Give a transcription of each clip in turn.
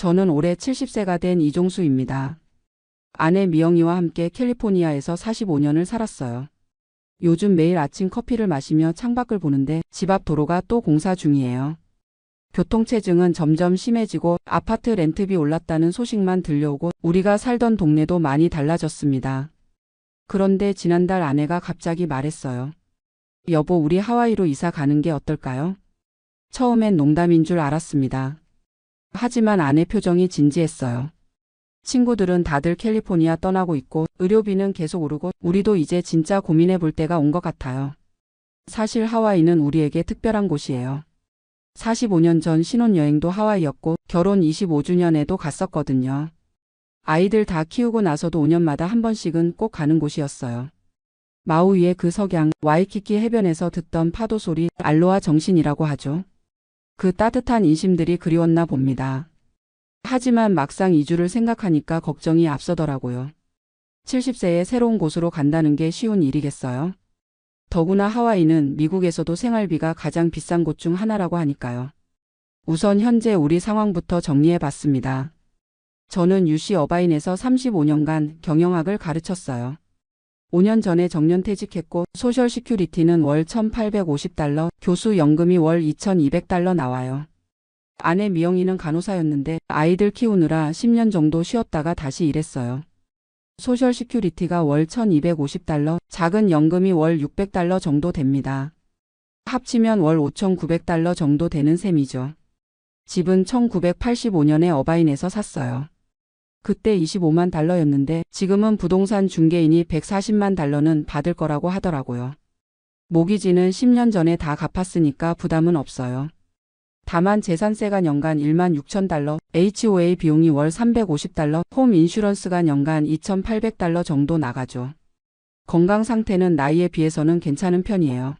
저는 올해 70세가 된 이종수입니다. 아내 미영이와 함께 캘리포니아에서 45년을 살았어요. 요즘 매일 아침 커피를 마시며 창밖을 보는데 집 앞 도로가 또 공사 중이에요. 교통체증은 점점 심해지고 아파트 렌트비 올랐다는 소식만 들려오고 우리가 살던 동네도 많이 달라졌습니다. 그런데 지난달 아내가 갑자기 말했어요. 여보, 우리 하와이로 이사 가는 게 어떨까요? 처음엔 농담인 줄 알았습니다. 하지만 아내 표정이 진지했어요. 친구들은 다들 캘리포니아 떠나고 있고 의료비는 계속 오르고 우리도 이제 진짜 고민해 볼 때가 온 것 같아요. 사실 하와이는 우리에게 특별한 곳이에요. 45년 전 신혼여행도 하와이였고 결혼 25주년에도 갔었거든요. 아이들 다 키우고 나서도 5년마다 한 번씩은 꼭 가는 곳이었어요. 마우이의 그 석양, 와이키키 해변에서 듣던 파도 소리, 알로하 정신이라고 하죠. 그 따뜻한 인심들이 그리웠나 봅니다. 하지만 막상 이주를 생각하니까 걱정이 앞서더라고요. 70세에 새로운 곳으로 간다는 게 쉬운 일이겠어요? 더구나 하와이는 미국에서도 생활비가 가장 비싼 곳 중 하나라고 하니까요. 우선 현재 우리 상황부터 정리해 봤습니다. 저는 UC 어바인에서 35년간 경영학을 가르쳤어요. 5년 전에 정년퇴직했고 소셜 시큐리티는 월 $1,850, 교수 연금이 월 $2,200 나와요. 아내 미영이는 간호사였는데 아이들 키우느라 10년 정도 쉬었다가 다시 일했어요. 소셜 시큐리티가 월 $1,250, 작은 연금이 월 $600 정도 됩니다. 합치면 월 $5,900 정도 되는 셈이죠. 집은 1985년에 어바인에서 샀어요. 그때 $25만 달러였는데 지금은 부동산 중개인이 $140만 달러는 받을 거라고 하더라고요. 모기지는 10년 전에 다 갚았으니까 부담은 없어요. 다만 재산세가 연간 $16,000, HOA 비용이 월 $350, 홈 인슈런스가 연간 $2,800 정도 나가죠. 건강 상태는 나이에 비해서는 괜찮은 편이에요.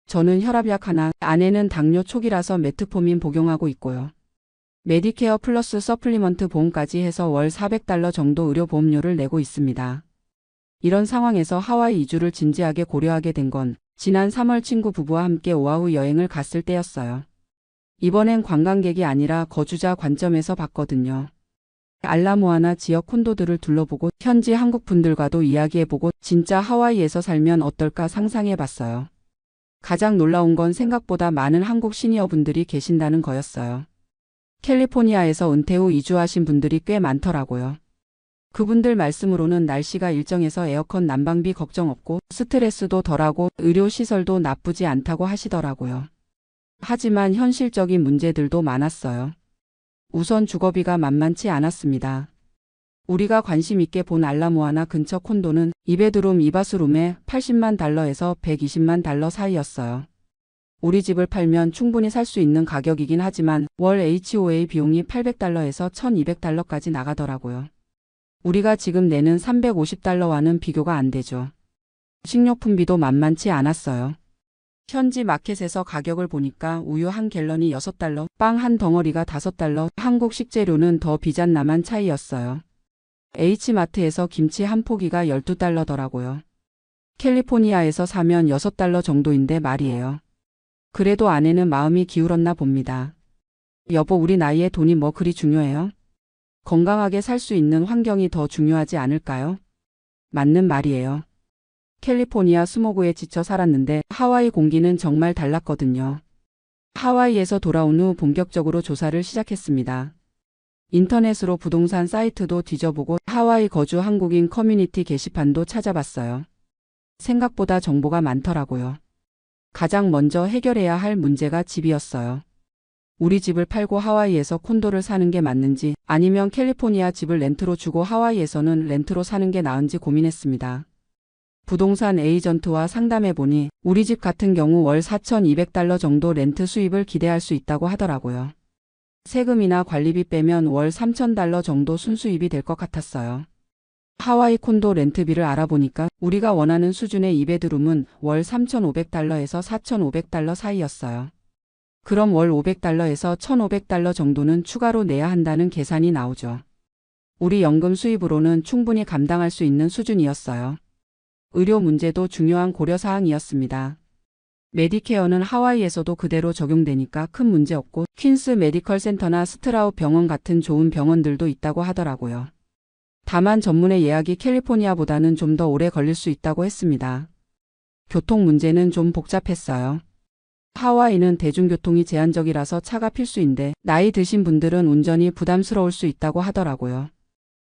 저는 혈압약 하나, 아내는 당뇨 초기라서 메트포민 복용하고 있고요. 메디케어 플러스 서플리먼트 보험까지 해서 월 $400 정도 의료보험료를 내고 있습니다. 이런 상황에서 하와이 이주를 진지하게 고려하게 된 건 지난 3월 친구 부부와 함께 오아후 여행을 갔을 때였어요. 이번엔 관광객이 아니라 거주자 관점에서 봤거든요. 알라모아나 지역 콘도들을 둘러보고 현지 한국 분들과도 이야기해보고 진짜 하와이에서 살면 어떨까 상상해봤어요. 가장 놀라운 건 생각보다 많은 한국 시니어분들이 계신다는 거였어요. 캘리포니아에서 은퇴 후 이주하신 분들이 꽤 많더라고요. 그분들 말씀으로는 날씨가 일정해서 에어컨 난방비 걱정 없고 스트레스도 덜하고 의료시설도 나쁘지 않다고 하시더라고요. 하지만 현실적인 문제들도 많았어요. 우선 주거비가 만만치 않았습니다. 우리가 관심 있게 본 알라모아나 근처 콘도는 2베드룸 2바스룸에 $80만 달러에서 $120만 달러 사이였어요. 우리 집을 팔면 충분히 살 수 있는 가격이긴 하지만 월 HOA 비용이 $800에서 $1,200까지 나가더라고요. 우리가 지금 내는 $350와는 비교가 안 되죠. 식료품비도 만만치 않았어요. 현지 마켓에서 가격을 보니까 우유 한 갤런이 $6, 빵 한 덩어리가 $5, 한국 식재료는 더 비잔나만 차이였어요. H마트에서 김치 한 포기가 $12더라고요. 캘리포니아에서 사면 $6 정도인데 말이에요. 그래도 아내는 마음이 기울었나 봅니다. 여보, 우리 나이에 돈이 뭐 그리 중요해요? 건강하게 살 수 있는 환경이 더 중요하지 않을까요? 맞는 말이에요. 캘리포니아 스모그에 지쳐 살았는데 하와이 공기는 정말 달랐거든요. 하와이에서 돌아온 후 본격적으로 조사를 시작했습니다. 인터넷으로 부동산 사이트도 뒤져보고 하와이 거주 한국인 커뮤니티 게시판도 찾아봤어요. 생각보다 정보가 많더라고요. 가장 먼저 해결해야 할 문제가 집이었어요. 우리 집을 팔고 하와이에서 콘도를 사는 게 맞는지 아니면 캘리포니아 집을 렌트로 주고 하와이에서는 렌트로 사는 게 나은지 고민했습니다. 부동산 에이전트와 상담해보니 우리 집 같은 경우 월 $4,200 정도 렌트 수입을 기대할 수 있다고 하더라고요. 세금이나 관리비 빼면 월 $3,000 정도 순수입이 될 것 같았어요. 하와이 콘도 렌트비를 알아보니까 우리가 원하는 수준의 2베드룸은 월 $3,500에서 $4,500 사이였어요. 그럼 월 $500에서 $1,500 정도는 추가로 내야 한다는 계산이 나오죠. 우리 연금 수입으로는 충분히 감당할 수 있는 수준이었어요. 의료 문제도 중요한 고려사항이었습니다. 메디케어는 하와이에서도 그대로 적용되니까 큰 문제 없고 퀸스 메디컬 센터나 스트라우 병원 같은 좋은 병원들도 있다고 하더라고요. 다만 전문의 예약이 캘리포니아보다는 좀 더 오래 걸릴 수 있다고 했습니다. 교통 문제는 좀 복잡했어요. 하와이는 대중교통이 제한적이라서 차가 필수인데 나이 드신 분들은 운전이 부담스러울 수 있다고 하더라고요.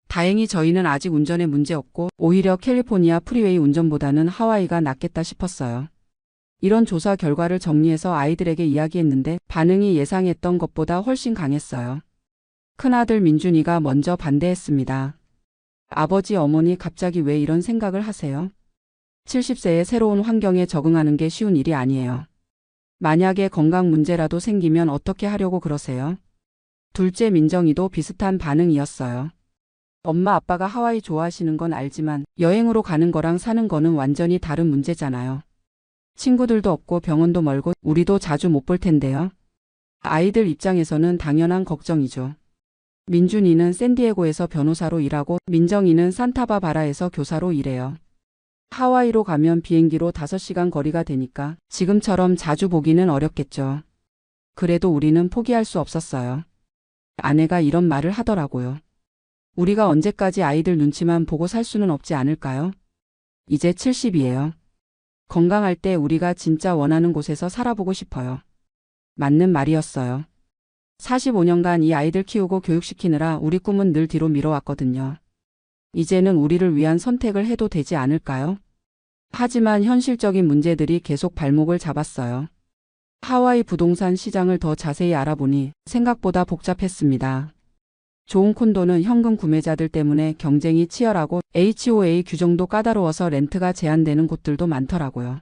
다행히 저희는 아직 운전에 문제 없고 오히려 캘리포니아 프리웨이 운전보다는 하와이가 낫겠다 싶었어요. 이런 조사 결과를 정리해서 아이들에게 이야기했는데 반응이 예상했던 것보다 훨씬 강했어요. 큰아들 민준이가 먼저 반대했습니다. 아버지, 어머니 갑자기 왜 이런 생각을 하세요? 70세의 새로운 환경에 적응하는 게 쉬운 일이 아니에요. 만약에 건강 문제라도 생기면 어떻게 하려고 그러세요? 둘째 민정이도 비슷한 반응이었어요. 엄마 아빠가 하와이 좋아하시는 건 알지만 여행으로 가는 거랑 사는 거는 완전히 다른 문제잖아요. 친구들도 없고 병원도 멀고 우리도 자주 못 볼 텐데요. 아이들 입장에서는 당연한 걱정이죠. 민준이는 샌디에고에서 변호사로 일하고 민정이는 산타바바라에서 교사로 일해요. 하와이로 가면 비행기로 5시간 거리가 되니까 지금처럼 자주 보기는 어렵겠죠. 그래도 우리는 포기할 수 없었어요. 아내가 이런 말을 하더라고요. 우리가 언제까지 아이들 눈치만 보고 살 수는 없지 않을까요? 이제 70이에요. 건강할 때 우리가 진짜 원하는 곳에서 살아보고 싶어요. 맞는 말이었어요. 45년간 이 아이들 키우고 교육시키느라 우리 꿈은 늘 뒤로 미뤄왔거든요. 이제는 우리를 위한 선택을 해도 되지 않을까요? 하지만 현실적인 문제들이 계속 발목을 잡았어요. 하와이 부동산 시장을 더 자세히 알아보니 생각보다 복잡했습니다. 좋은 콘도는 현금 구매자들 때문에 경쟁이 치열하고 HOA 규정도 까다로워서 렌트가 제한되는 곳들도 많더라고요.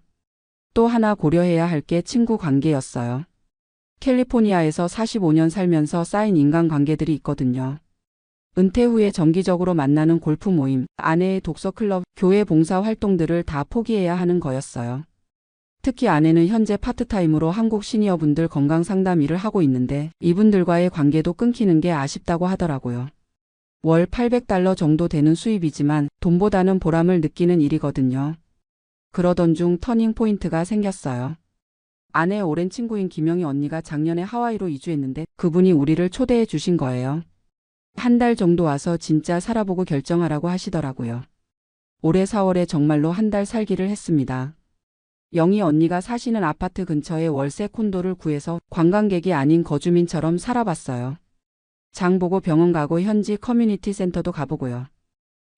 또 하나 고려해야 할 게 친구 관계였어요. 캘리포니아에서 45년 살면서 쌓인 인간관계들이 있거든요. 은퇴 후에 정기적으로 만나는 골프 모임, 아내의 독서 클럽, 교회 봉사 활동들을 다 포기해야 하는 거였어요. 특히 아내는 현재 파트타임으로 한국 시니어분들 건강 상담 일을 하고 있는데 이분들과의 관계도 끊기는 게 아쉽다고 하더라고요. 월 $800 정도 되는 수입이지만 돈보다는 보람을 느끼는 일이거든요. 그러던 중 터닝 포인트가 생겼어요. 아내의 오랜 친구인 김영희 언니가 작년에 하와이로 이주했는데 그분이 우리를 초대해 주신 거예요. 한 달 정도 와서 진짜 살아보고 결정하라고 하시더라고요. 올해 4월에 정말로 한 달 살기를 했습니다. 영희 언니가 사시는 아파트 근처에 월세 콘도를 구해서 관광객이 아닌 거주민처럼 살아봤어요. 장 보고 병원 가고 현지 커뮤니티 센터도 가보고요.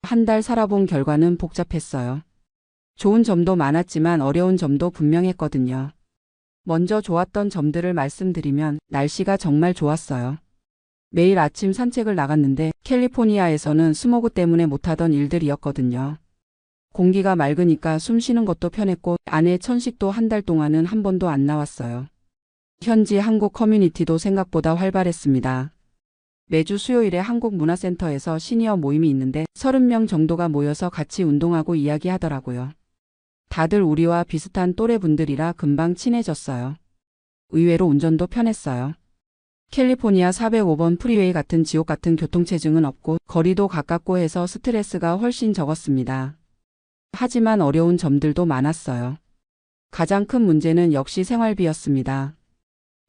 한 달 살아본 결과는 복잡했어요. 좋은 점도 많았지만 어려운 점도 분명했거든요. 먼저 좋았던 점들을 말씀드리면 날씨가 정말 좋았어요. 매일 아침 산책을 나갔는데 캘리포니아에서는 스모그 때문에 못하던 일들이었거든요. 공기가 맑으니까 숨 쉬는 것도 편했고 아내 천식도 한 달 동안은 한 번도 안 나왔어요. 현지 한국 커뮤니티도 생각보다 활발했습니다. 매주 수요일에 한국문화센터에서 시니어 모임이 있는데 30명 정도가 모여서 같이 운동하고 이야기하더라고요. 다들 우리와 비슷한 또래분들이라 금방 친해졌어요. 의외로 운전도 편했어요. 캘리포니아 405번 프리웨이 같은 지옥 같은 교통체증은 없고 거리도 가깝고 해서 스트레스가 훨씬 적었습니다. 하지만 어려운 점들도 많았어요. 가장 큰 문제는 역시 생활비였습니다.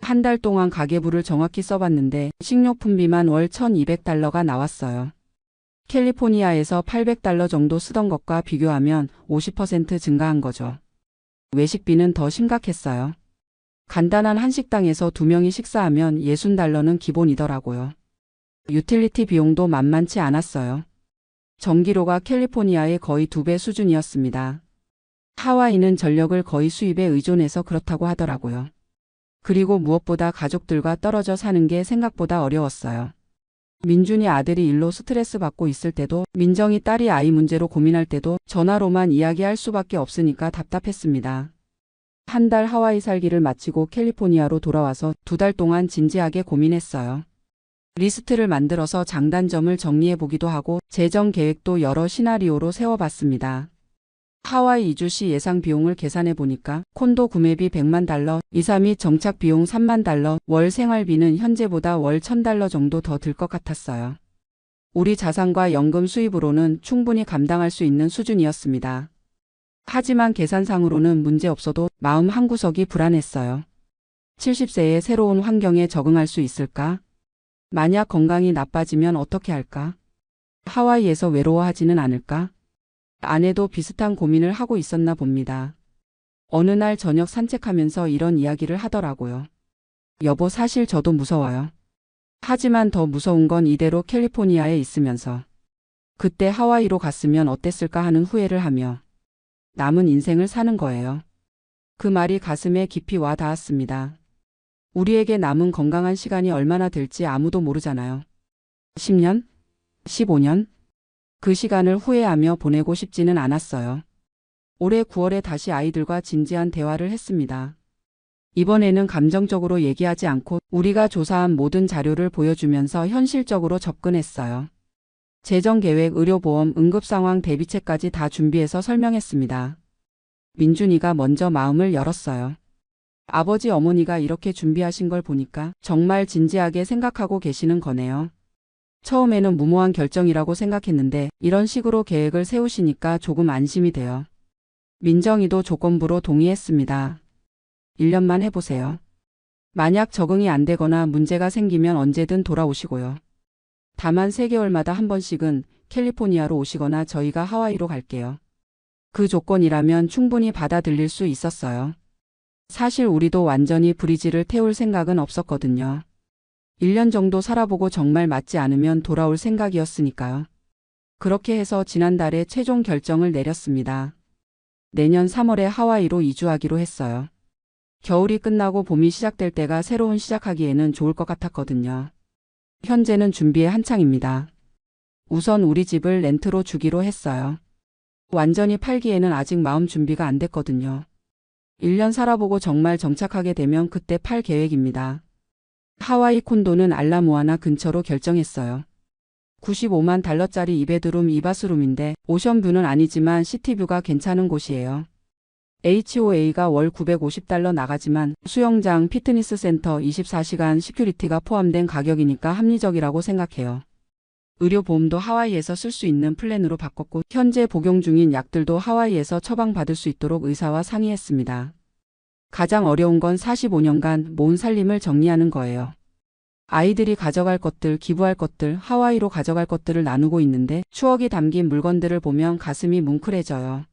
한 달 동안 가계부를 정확히 써봤는데 식료품비만 월 $1,200가 나왔어요. 캘리포니아에서 $800 정도 쓰던 것과 비교하면 50% 증가한 거죠. 외식비는 더 심각했어요. 간단한 한식당에서 2명이 식사하면 $60는 기본이더라고요. 유틸리티 비용도 만만치 않았어요. 전기료가 캘리포니아의 거의 2배 수준이었습니다. 하와이는 전력을 거의 수입에 의존해서 그렇다고 하더라고요. 그리고 무엇보다 가족들과 떨어져 사는 게 생각보다 어려웠어요. 민준이 아들이 일로 스트레스 받고 있을 때도 민정이 딸이 아이 문제로 고민할 때도 전화로만 이야기할 수밖에 없으니까 답답했습니다. 한 달 하와이 살기를 마치고 캘리포니아로 돌아와서 2달 동안 진지하게 고민했어요. 리스트를 만들어서 장단점을 정리해보기도 하고 재정 계획도 여러 시나리오로 세워봤습니다. 하와이 이주 시 예상 비용을 계산해보니까 콘도 구매비 $100만, 이사 및 정착 비용 $3만, 월 생활비는 현재보다 월 $1,000 정도 더 들 것 같았어요. 우리 자산과 연금 수입으로는 충분히 감당할 수 있는 수준이었습니다. 하지만 계산상으로는 문제 없어도 마음 한구석이 불안했어요. 70세의 새로운 환경에 적응할 수 있을까? 만약 건강이 나빠지면 어떻게 할까? 하와이에서 외로워하지는 않을까? 아내도 비슷한 고민을 하고 있었나 봅니다. 어느 날 저녁 산책하면서 이런 이야기를 하더라고요. 여보, 사실 저도 무서워요. 하지만 더 무서운 건 이대로 캘리포니아에 있으면서 그때 하와이로 갔으면 어땠을까 하는 후회를 하며 남은 인생을 사는 거예요. 그 말이 가슴에 깊이 와 닿았습니다. 우리에게 남은 건강한 시간이 얼마나 될지 아무도 모르잖아요. 10년? 15년? 그 시간을 후회하며 보내고 싶지는 않았어요. 올해 9월에 다시 아이들과 진지한 대화를 했습니다. 이번에는 감정적으로 얘기하지 않고 우리가 조사한 모든 자료를 보여주면서 현실적으로 접근했어요. 재정계획, 의료보험, 응급상황 대비책까지 다 준비해서 설명했습니다. 민준이가 먼저 마음을 열었어요. 아버지, 어머니가 이렇게 준비하신 걸 보니까 정말 진지하게 생각하고 계시는 거네요. 처음에는 무모한 결정이라고 생각했는데 이런 식으로 계획을 세우시니까 조금 안심이 돼요. 민정이도 조건부로 동의했습니다. 1년만 해보세요. 만약 적응이 안 되거나 문제가 생기면 언제든 돌아오시고요. 다만 3개월마다 한 번씩은 캘리포니아로 오시거나 저희가 하와이로 갈게요. 그 조건이라면 충분히 받아들일 수 있었어요. 사실 우리도 완전히 브리지를 태울 생각은 없었거든요. 1년 정도 살아보고 정말 맞지 않으면 돌아올 생각이었으니까요. 그렇게 해서 지난달에 최종 결정을 내렸습니다. 내년 3월에 하와이로 이주하기로 했어요. 겨울이 끝나고 봄이 시작될 때가 새로운 시작하기에는 좋을 것 같았거든요. 현재는 준비에 한창입니다. 우선 우리 집을 렌트로 주기로 했어요. 완전히 팔기에는 아직 마음 준비가 안 됐거든요. 1년 살아보고 정말 정착하게 되면 그때 팔 계획입니다. 하와이 콘도는 알라모아나 근처로 결정했어요. 95만 달러짜리 2베드룸 2바스룸인데 오션뷰는 아니지만 시티뷰가 괜찮은 곳이에요. HOA가 월 950달러 나가지만 수영장, 피트니스 센터, 24시간 시큐리티가 포함된 가격이니까 합리적이라고 생각해요. 의료보험도 하와이에서 쓸 수 있는 플랜으로 바꿨고 현재 복용 중인 약들도 하와이에서 처방받을 수 있도록 의사와 상의했습니다. 가장 어려운 건 45년간 모은 살림을 정리하는 거예요. 아이들이 가져갈 것들, 기부할 것들, 하와이로 가져갈 것들을 나누고 있는데 추억이 담긴 물건들을 보면 가슴이 뭉클해져요.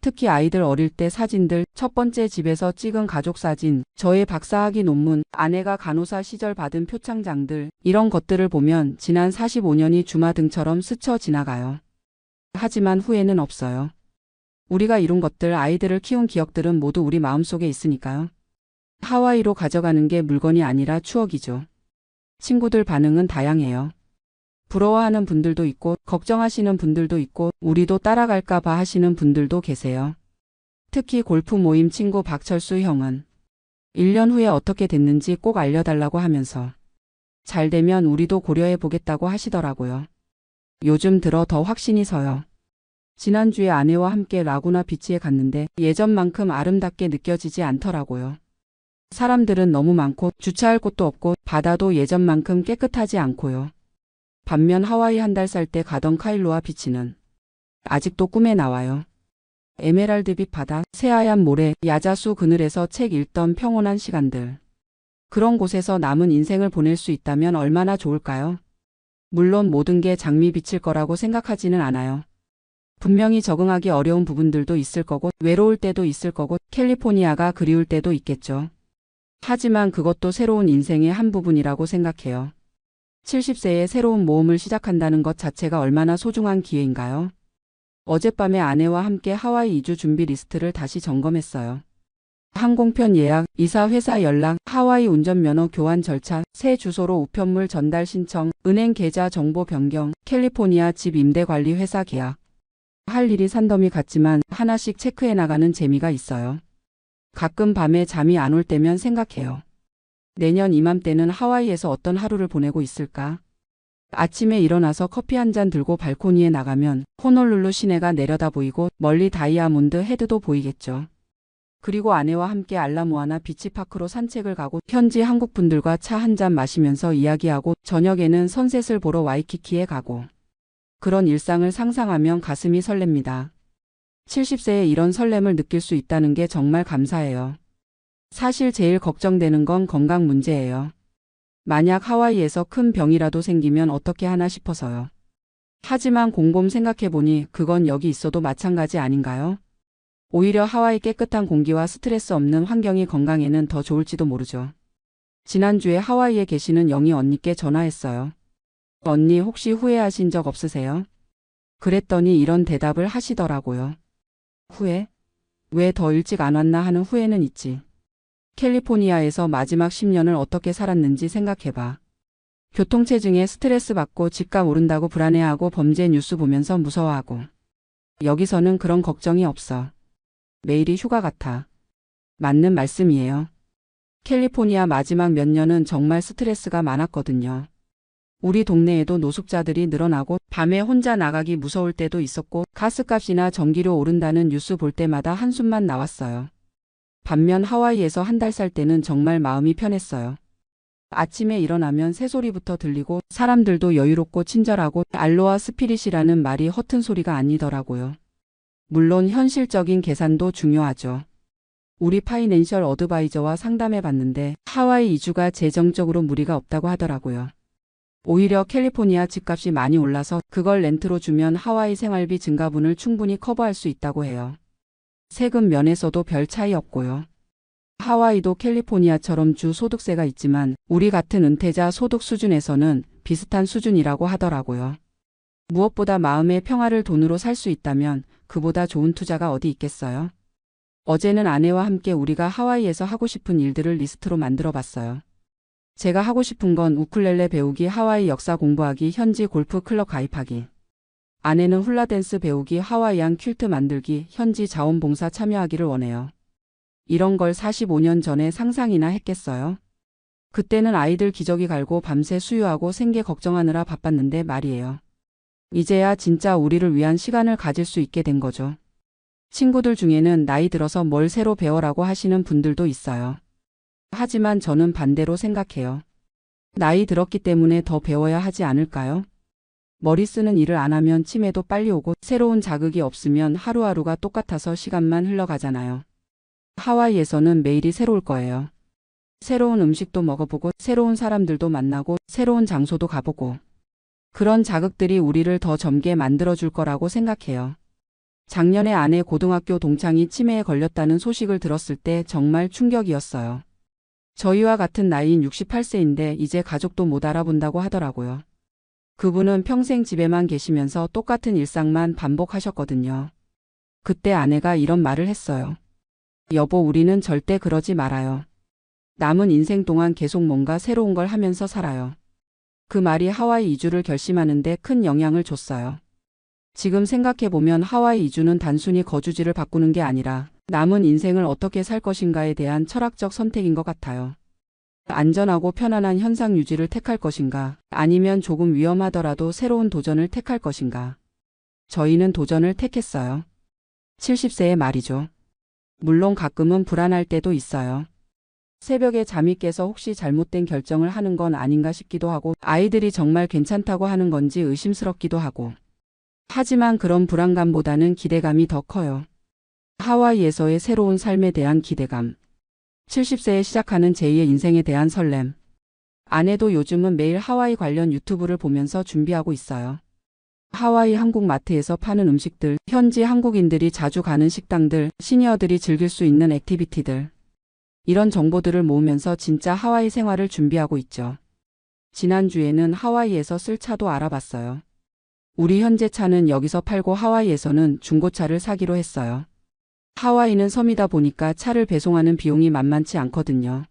특히 아이들 어릴 때 사진들, 첫 번째 집에서 찍은 가족 사진, 저의 박사학위 논문, 아내가 간호사 시절 받은 표창장들, 이런 것들을 보면 지난 45년이 주마등처럼 스쳐 지나가요. 하지만 후회는 없어요. 우리가 이룬 것들, 아이들을 키운 기억들은 모두 우리 마음속에 있으니까요. 하와이로 가져가는 게 물건이 아니라 추억이죠. 친구들 반응은 다양해요. 부러워하는 분들도 있고 걱정하시는 분들도 있고 우리도 따라갈까 봐 하시는 분들도 계세요. 특히 골프 모임 친구 박철수 형은 1년 후에 어떻게 됐는지 꼭 알려달라고 하면서 잘 되면 우리도 고려해 보겠다고 하시더라고요. 요즘 들어 더 확신이 서요. 지난주에 아내와 함께 라구나 비치에 갔는데 예전만큼 아름답게 느껴지지 않더라고요. 사람들은 너무 많고 주차할 곳도 없고 바다도 예전만큼 깨끗하지 않고요. 반면 하와이 한 달 살 때 가던 카일로아 비치는 아직도 꿈에 나와요. 에메랄드빛 바다, 새하얀 모래, 야자수 그늘에서 책 읽던 평온한 시간들. 그런 곳에서 남은 인생을 보낼 수 있다면 얼마나 좋을까요? 물론 모든 게 장미빛일 거라고 생각하지는 않아요. 분명히 적응하기 어려운 부분들도 있을 거고 외로울 때도 있을 거고 캘리포니아가 그리울 때도 있겠죠. 하지만 그것도 새로운 인생의 한 부분이라고 생각해요. 70세에 새로운 모험을 시작한다는 것 자체가 얼마나 소중한 기회인가요? 어젯밤에 아내와 함께 하와이 이주 준비 리스트를 다시 점검했어요. 항공편 예약, 이사 회사 연락, 하와이 운전면허 교환 절차, 새 주소로 우편물 전달 신청, 은행 계좌 정보 변경, 캘리포니아 집 임대 관리 회사 계약. 할 일이 산더미 같지만 하나씩 체크해 나가는 재미가 있어요. 가끔 밤에 잠이 안 올 때면 생각해요. 내년 이맘때는 하와이에서 어떤 하루를 보내고 있을까? 아침에 일어나서 커피 한 잔 들고 발코니에 나가면 호놀룰루 시내가 내려다 보이고 멀리 다이아몬드 헤드도 보이겠죠. 그리고 아내와 함께 알라모아나 비치파크로 산책을 가고 현지 한국 분들과 차 한 잔 마시면서 이야기하고 저녁에는 선셋을 보러 와이키키에 가고 그런 일상을 상상하면 가슴이 설렙니다. 70세에 이런 설렘을 느낄 수 있다는 게 정말 감사해요. 사실 제일 걱정되는 건 건강 문제예요. 만약 하와이에서 큰 병이라도 생기면 어떻게 하나 싶어서요. 하지만 곰곰 생각해보니 그건 여기 있어도 마찬가지 아닌가요? 오히려 하와이 깨끗한 공기와 스트레스 없는 환경이 건강에는 더 좋을지도 모르죠. 지난주에 하와이에 계시는 영희 언니께 전화했어요. 언니 혹시 후회하신 적 없으세요? 그랬더니 이런 대답을 하시더라고요. 후회? 왜 더 일찍 안 왔나 하는 후회는 있지. 캘리포니아에서 마지막 10년을 어떻게 살았는지 생각해봐. 교통체증에 스트레스 받고 집값 오른다고 불안해하고 범죄 뉴스 보면서 무서워하고. 여기서는 그런 걱정이 없어. 매일이 휴가 같아. 맞는 말씀이에요. 캘리포니아 마지막 몇 년은 정말 스트레스가 많았거든요. 우리 동네에도 노숙자들이 늘어나고 밤에 혼자 나가기 무서울 때도 있었고 가스값이나 전기료 오른다는 뉴스 볼 때마다 한숨만 나왔어요. 반면 하와이에서 한 달 살 때는 정말 마음이 편했어요. 아침에 일어나면 새소리부터 들리고 사람들도 여유롭고 친절하고 알로하 스피릿이라는 말이 허튼 소리가 아니더라고요. 물론 현실적인 계산도 중요하죠. 우리 파이낸셜 어드바이저와 상담해 봤는데 하와이 이주가 재정적으로 무리가 없다고 하더라고요. 오히려 캘리포니아 집값이 많이 올라서 그걸 렌트로 주면 하와이 생활비 증가분을 충분히 커버할 수 있다고 해요. 세금 면에서도 별 차이 없고요. 하와이도 캘리포니아처럼 주 소득세가 있지만 우리 같은 은퇴자 소득 수준에서는 비슷한 수준이라고 하더라고요. 무엇보다 마음의 평화를 돈으로 살 수 있다면 그보다 좋은 투자가 어디 있겠어요? 어제는 아내와 함께 우리가 하와이에서 하고 싶은 일들을 리스트로 만들어 봤어요. 제가 하고 싶은 건 우쿨렐레 배우기, 하와이 역사 공부하기, 현지 골프 클럽 가입하기. 아내는 훌라댄스 배우기, 하와이안 퀼트 만들기, 현지 자원봉사 참여하기를 원해요. 이런 걸 45년 전에 상상이나 했겠어요? 그때는 아이들 기저귀 갈고 밤새 수유하고 생계 걱정하느라 바빴는데 말이에요. 이제야 진짜 우리를 위한 시간을 가질 수 있게 된 거죠. 친구들 중에는 나이 들어서 뭘 새로 배워라고 하시는 분들도 있어요. 하지만 저는 반대로 생각해요. 나이 들었기 때문에 더 배워야 하지 않을까요? 머리 쓰는 일을 안 하면 치매도 빨리 오고 새로운 자극이 없으면 하루하루가 똑같아서 시간만 흘러가잖아요. 하와이에서는 매일이 새로울 거예요. 새로운 음식도 먹어보고 새로운 사람들도 만나고 새로운 장소도 가보고 그런 자극들이 우리를 더 젊게 만들어줄 거라고 생각해요. 작년에 아내 고등학교 동창이 치매에 걸렸다는 소식을 들었을 때 정말 충격이었어요. 저희와 같은 나이인 68세인데 이제 가족도 못 알아본다고 하더라고요. 그분은 평생 집에만 계시면서 똑같은 일상만 반복하셨거든요. 그때 아내가 이런 말을 했어요. 여보, 우리는 절대 그러지 말아요. 남은 인생 동안 계속 뭔가 새로운 걸 하면서 살아요. 그 말이 하와이 이주를 결심하는데 큰 영향을 줬어요. 지금 생각해보면 하와이 이주는 단순히 거주지를 바꾸는 게 아니라 남은 인생을 어떻게 살 것인가에 대한 철학적 선택인 것 같아요. 안전하고 편안한 현상 유지를 택할 것인가, 아니면 조금 위험하더라도 새로운 도전을 택할 것인가. 저희는 도전을 택했어요. 70세의 말이죠. 물론 가끔은 불안할 때도 있어요. 새벽에 잠이 깨서 혹시 잘못된 결정을 하는 건 아닌가 싶기도 하고 아이들이 정말 괜찮다고 하는 건지 의심스럽기도 하고. 하지만 그런 불안감보다는 기대감이 더 커요. 하와이에서의 새로운 삶에 대한 기대감. 70세에 시작하는 제2의 인생에 대한 설렘. 아내도 요즘은 매일 하와이 관련 유튜브를 보면서 준비하고 있어요. 하와이 한국 마트에서 파는 음식들, 현지 한국인들이 자주 가는 식당들, 시니어들이 즐길 수 있는 액티비티들. 이런 정보들을 모으면서 진짜 하와이 생활을 준비하고 있죠. 지난주에는 하와이에서 쓸 차도 알아봤어요. 우리 현재 차는 여기서 팔고 하와이에서는 중고차를 사기로 했어요. 하와이는 섬이다 보니까 차를 배송하는 비용이 만만치 않거든요.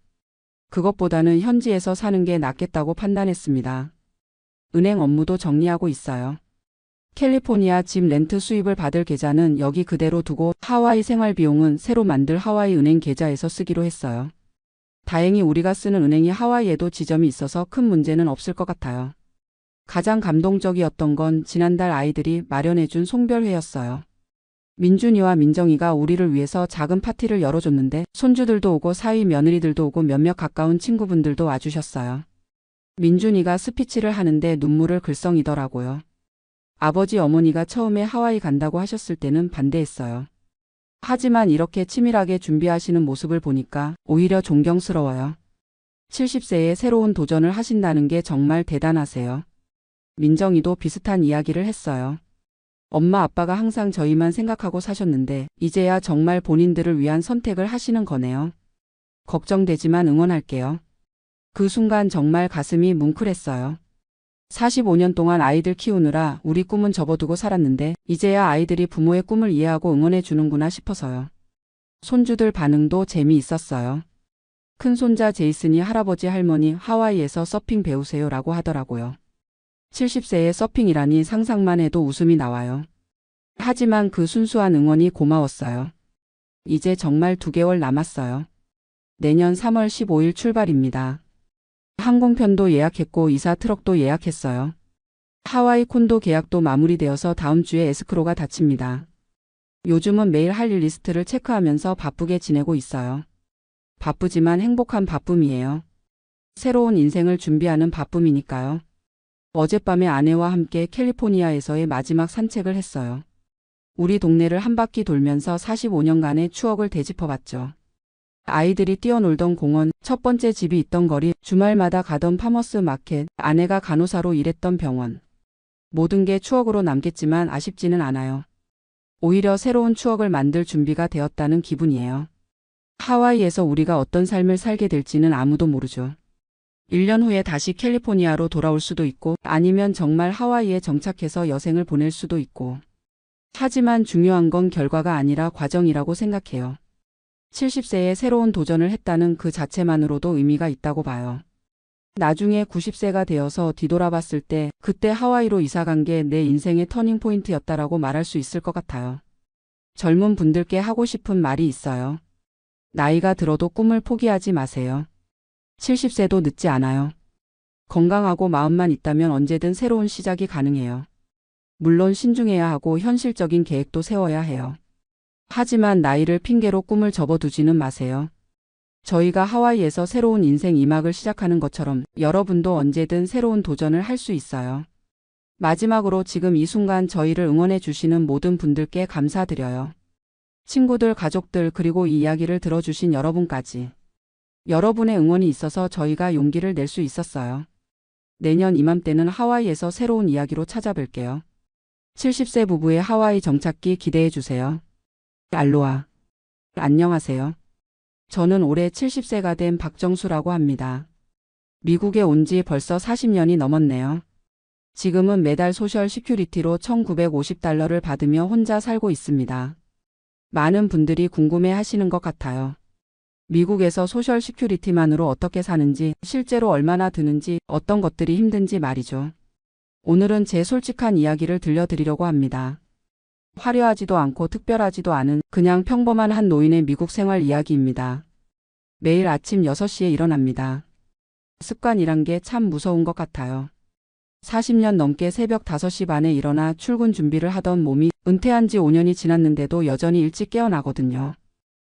그것보다는 현지에서 사는 게 낫겠다고 판단했습니다. 은행 업무도 정리하고 있어요. 캘리포니아 집 렌트 수입을 받을 계좌는 여기 그대로 두고 하와이 생활 비용은 새로 만들 하와이 은행 계좌에서 쓰기로 했어요. 다행히 우리가 쓰는 은행이 하와이에도 지점이 있어서 큰 문제는 없을 것 같아요. 가장 감동적이었던 건 지난달 아이들이 마련해준 송별회였어요. 민준이와 민정이가 우리를 위해서 작은 파티를 열어줬는데 손주들도 오고 사위 며느리들도 오고 몇몇 가까운 친구분들도 와주셨어요. 민준이가 스피치를 하는데 눈물을 글썽이더라고요. 아버지 어머니가 처음에 하와이 간다고 하셨을 때는 반대했어요. 하지만 이렇게 치밀하게 준비하시는 모습을 보니까 오히려 존경스러워요. 70세에 새로운 도전을 하신다는 게 정말 대단하세요. 민정이도 비슷한 이야기를 했어요. 엄마 아빠가 항상 저희만 생각하고 사셨는데 이제야 정말 본인들을 위한 선택을 하시는 거네요. 걱정되지만 응원할게요. 그 순간 정말 가슴이 뭉클했어요. 45년 동안 아이들 키우느라 우리 꿈은 접어두고 살았는데 이제야 아이들이 부모의 꿈을 이해하고 응원해 주는구나 싶어서요. 손주들 반응도 재미있었어요. 큰손자 제이슨이 할아버지 할머니 하와이에서 서핑 배우세요 라고 하더라고요. 70세에 서핑이라니 상상만 해도 웃음이 나와요. 하지만 그 순수한 응원이 고마웠어요. 이제 정말 2개월 남았어요. 내년 3월 15일 출발입니다. 항공편도 예약했고 이사 트럭도 예약했어요. 하와이 콘도 계약도 마무리되어서 다음 주에 에스크로가 닫힙니다. 요즘은 매일 할 일 리스트를 체크하면서 바쁘게 지내고 있어요. 바쁘지만 행복한 바쁨이에요. 새로운 인생을 준비하는 바쁨이니까요. 어젯밤에 아내와 함께 캘리포니아에서의 마지막 산책을 했어요. 우리 동네를 한 바퀴 돌면서 45년간의 추억을 되짚어봤죠. 아이들이 뛰어놀던 공원, 첫 번째 집이 있던 거리, 주말마다 가던 파머스 마켓, 아내가 간호사로 일했던 병원. 모든 게 추억으로 남겠지만 아쉽지는 않아요. 오히려 새로운 추억을 만들 준비가 되었다는 기분이에요. 하와이에서 우리가 어떤 삶을 살게 될지는 아무도 모르죠. 1년 후에 다시 캘리포니아로 돌아올 수도 있고 아니면 정말 하와이에 정착해서 여생을 보낼 수도 있고. 하지만 중요한 건 결과가 아니라 과정이라고 생각해요. 70세에 새로운 도전을 했다는 그 자체만으로도 의미가 있다고 봐요. 나중에 90세가 되어서 뒤돌아봤을 때 그때 하와이로 이사간 게 내 인생의 터닝포인트였다라고 말할 수 있을 것 같아요. 젊은 분들께 하고 싶은 말이 있어요. 나이가 들어도 꿈을 포기하지 마세요. 70세도 늦지 않아요. 건강하고 마음만 있다면 언제든 새로운 시작이 가능해요. 물론 신중해야 하고 현실적인 계획도 세워야 해요. 하지만 나이를 핑계로 꿈을 접어두지는 마세요. 저희가 하와이에서 새로운 인생 2막을 시작하는 것처럼 여러분도 언제든 새로운 도전을 할 수 있어요. 마지막으로 지금 이 순간 저희를 응원해 주시는 모든 분들께 감사드려요. 친구들, 가족들, 그리고 이 이야기를 들어주신 여러분까지. 여러분의 응원이 있어서 저희가 용기를 낼 수 있었어요. 내년 이맘때는 하와이에서 새로운 이야기로 찾아뵐게요. 70세 부부의 하와이 정착기 기대해 주세요. 알로하. 안녕하세요. 저는 올해 70세가 된 박정수라고 합니다. 미국에 온 지 벌써 40년이 넘었네요. 지금은 매달 소셜 시큐리티로 $1950를 받으며 혼자 살고 있습니다. 많은 분들이 궁금해 하시는 것 같아요. 미국에서 소셜 시큐리티만으로 어떻게 사는지, 실제로 얼마나 드는지, 어떤 것들이 힘든지 말이죠. 오늘은 제 솔직한 이야기를 들려드리려고 합니다. 화려하지도 않고 특별하지도 않은 그냥 평범한 한 노인의 미국 생활 이야기입니다. 매일 아침 6시에 일어납니다. 습관이란 게 참 무서운 것 같아요. 40년 넘게 새벽 5시 반에 일어나 출근 준비를 하던 몸이 은퇴한 지 5년이 지났는데도 여전히 일찍 깨어나거든요.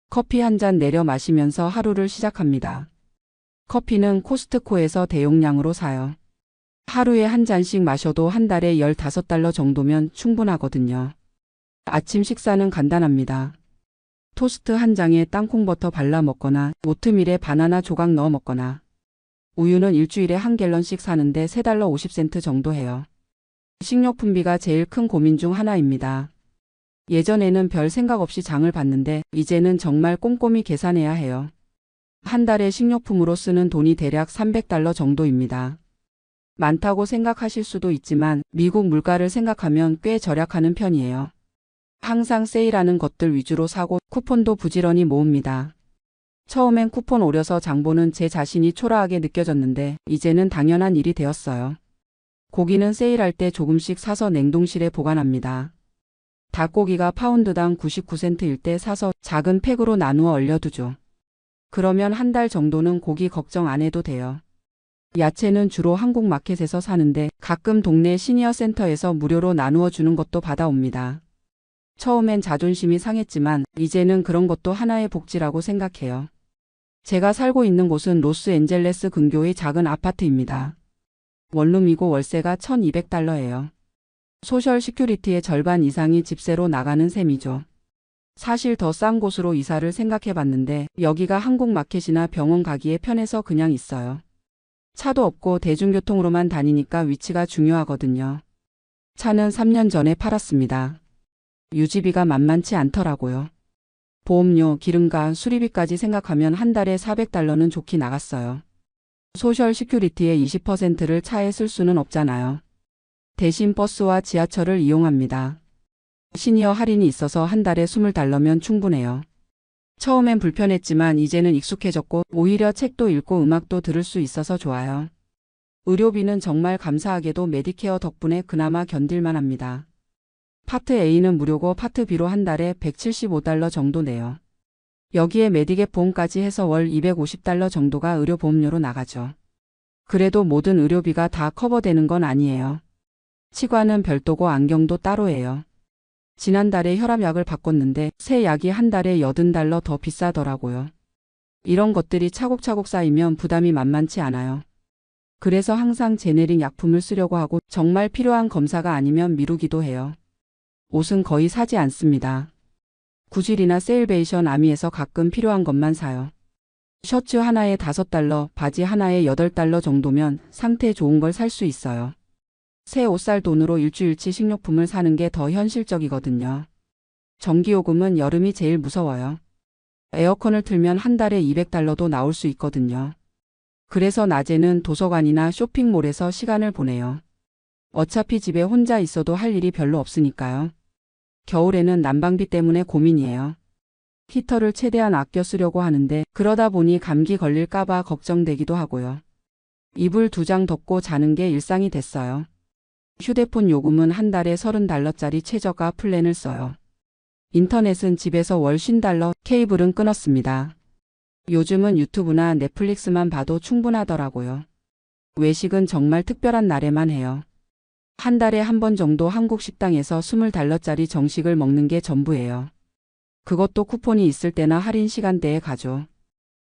커피 한 잔 내려 마시면서 하루를 시작합니다. 커피는 코스트코에서 대용량으로 사요. 하루에 한 잔씩 마셔도 한 달에 $15 정도면 충분하거든요. 아침 식사는 간단합니다. 토스트 한 장에 땅콩버터 발라 먹거나 오트밀에 바나나 조각 넣어 먹거나 우유는 일주일에 1갤런씩 사는데 $3.50 정도 해요. 식료품비가 제일 큰 고민 중 하나입니다. 예전에는 별 생각 없이 장을 봤는데 이제는 정말 꼼꼼히 계산해야 해요. 한 달에 식료품으로 쓰는 돈이 대략 $300 정도입니다. 많다고 생각하실 수도 있지만 미국 물가를 생각하면 꽤 절약하는 편이에요. 항상 세일하는 것들 위주로 사고 쿠폰도 부지런히 모읍니다. 처음엔 쿠폰 오려서 장 보는 제 자신이 초라하게 느껴졌는데 이제는 당연한 일이 되었어요. 고기는 세일할 때 조금씩 사서 냉동실에 보관합니다. 닭고기가 파운드당 99센트일 때 사서 작은 팩으로 나누어 얼려두죠. 그러면 한 달 정도는 고기 걱정 안 해도 돼요. 야채는 주로 한국 마켓에서 사는데 가끔 동네 시니어 센터에서 무료로 나누어 주는 것도 받아옵니다. 처음엔 자존심이 상했지만 이제는 그런 것도 하나의 복지라고 생각해요. 제가 살고 있는 곳은 로스앤젤레스 근교의 작은 아파트입니다. 원룸이고 월세가 $1,200예요. 소셜 시큐리티의 절반 이상이 집세로 나가는 셈이죠. 사실 더 싼 곳으로 이사를 생각해 봤는데 여기가 한국 마켓이나 병원 가기에 편해서 그냥 있어요. 차도 없고 대중교통으로만 다니니까 위치가 중요하거든요. 차는 3년 전에 팔았습니다. 유지비가 만만치 않더라고요. 보험료, 기름과 수리비까지 생각하면 한 달에 $400는 좋게 나갔어요. 소셜 시큐리티의 20%를 차에 쓸 수는 없잖아요. 대신 버스와 지하철을 이용합니다. 시니어 할인이 있어서 한 달에 $20면 충분해요. 처음엔 불편했지만 이제는 익숙해졌고 오히려 책도 읽고 음악도 들을 수 있어서 좋아요. 의료비는 정말 감사하게도 메디케어 덕분에 그나마 견딜만 합니다. 파트 A는 무료고 파트 B로 한 달에 $175 정도 내요. 여기에 메디갭 보험까지 해서 월 $250 정도가 의료보험료로 나가죠. 그래도 모든 의료비가 다 커버되는 건 아니에요. 치과는 별도고 안경도 따로예요. 지난달에 혈압약을 바꿨는데 새 약이 한 달에 $80 더 비싸더라고요. 이런 것들이 차곡차곡 쌓이면 부담이 만만치 않아요. 그래서 항상 제네릭 약품을 쓰려고 하고 정말 필요한 검사가 아니면 미루기도 해요. 옷은 거의 사지 않습니다. 구질이나 세일베이션 아미에서 가끔 필요한 것만 사요. 셔츠 하나에 $5, 바지 하나에 $8 정도면 상태 좋은 걸 살 수 있어요. 새 옷 살 돈으로 일주일치 식료품을 사는 게 더 현실적이거든요. 전기요금은 여름이 제일 무서워요. 에어컨을 틀면 한 달에 $200도 나올 수 있거든요. 그래서 낮에는 도서관이나 쇼핑몰에서 시간을 보내요. 어차피 집에 혼자 있어도 할 일이 별로 없으니까요. 겨울에는 난방비 때문에 고민이에요. 히터를 최대한 아껴 쓰려고 하는데 그러다 보니 감기 걸릴까봐 걱정되기도 하고요. 이불 2장 덮고 자는 게 일상이 됐어요. 휴대폰 요금은 한 달에 $30짜리 최저가 플랜을 써요. 인터넷은 집에서 월 $50, 케이블은 끊었습니다. 요즘은 유튜브나 넷플릭스만 봐도 충분하더라고요. 외식은 정말 특별한 날에만 해요. 한 달에 한 번 정도 한국 식당에서 $20짜리 정식을 먹는 게 전부예요. 그것도 쿠폰이 있을 때나 할인 시간대에 가죠.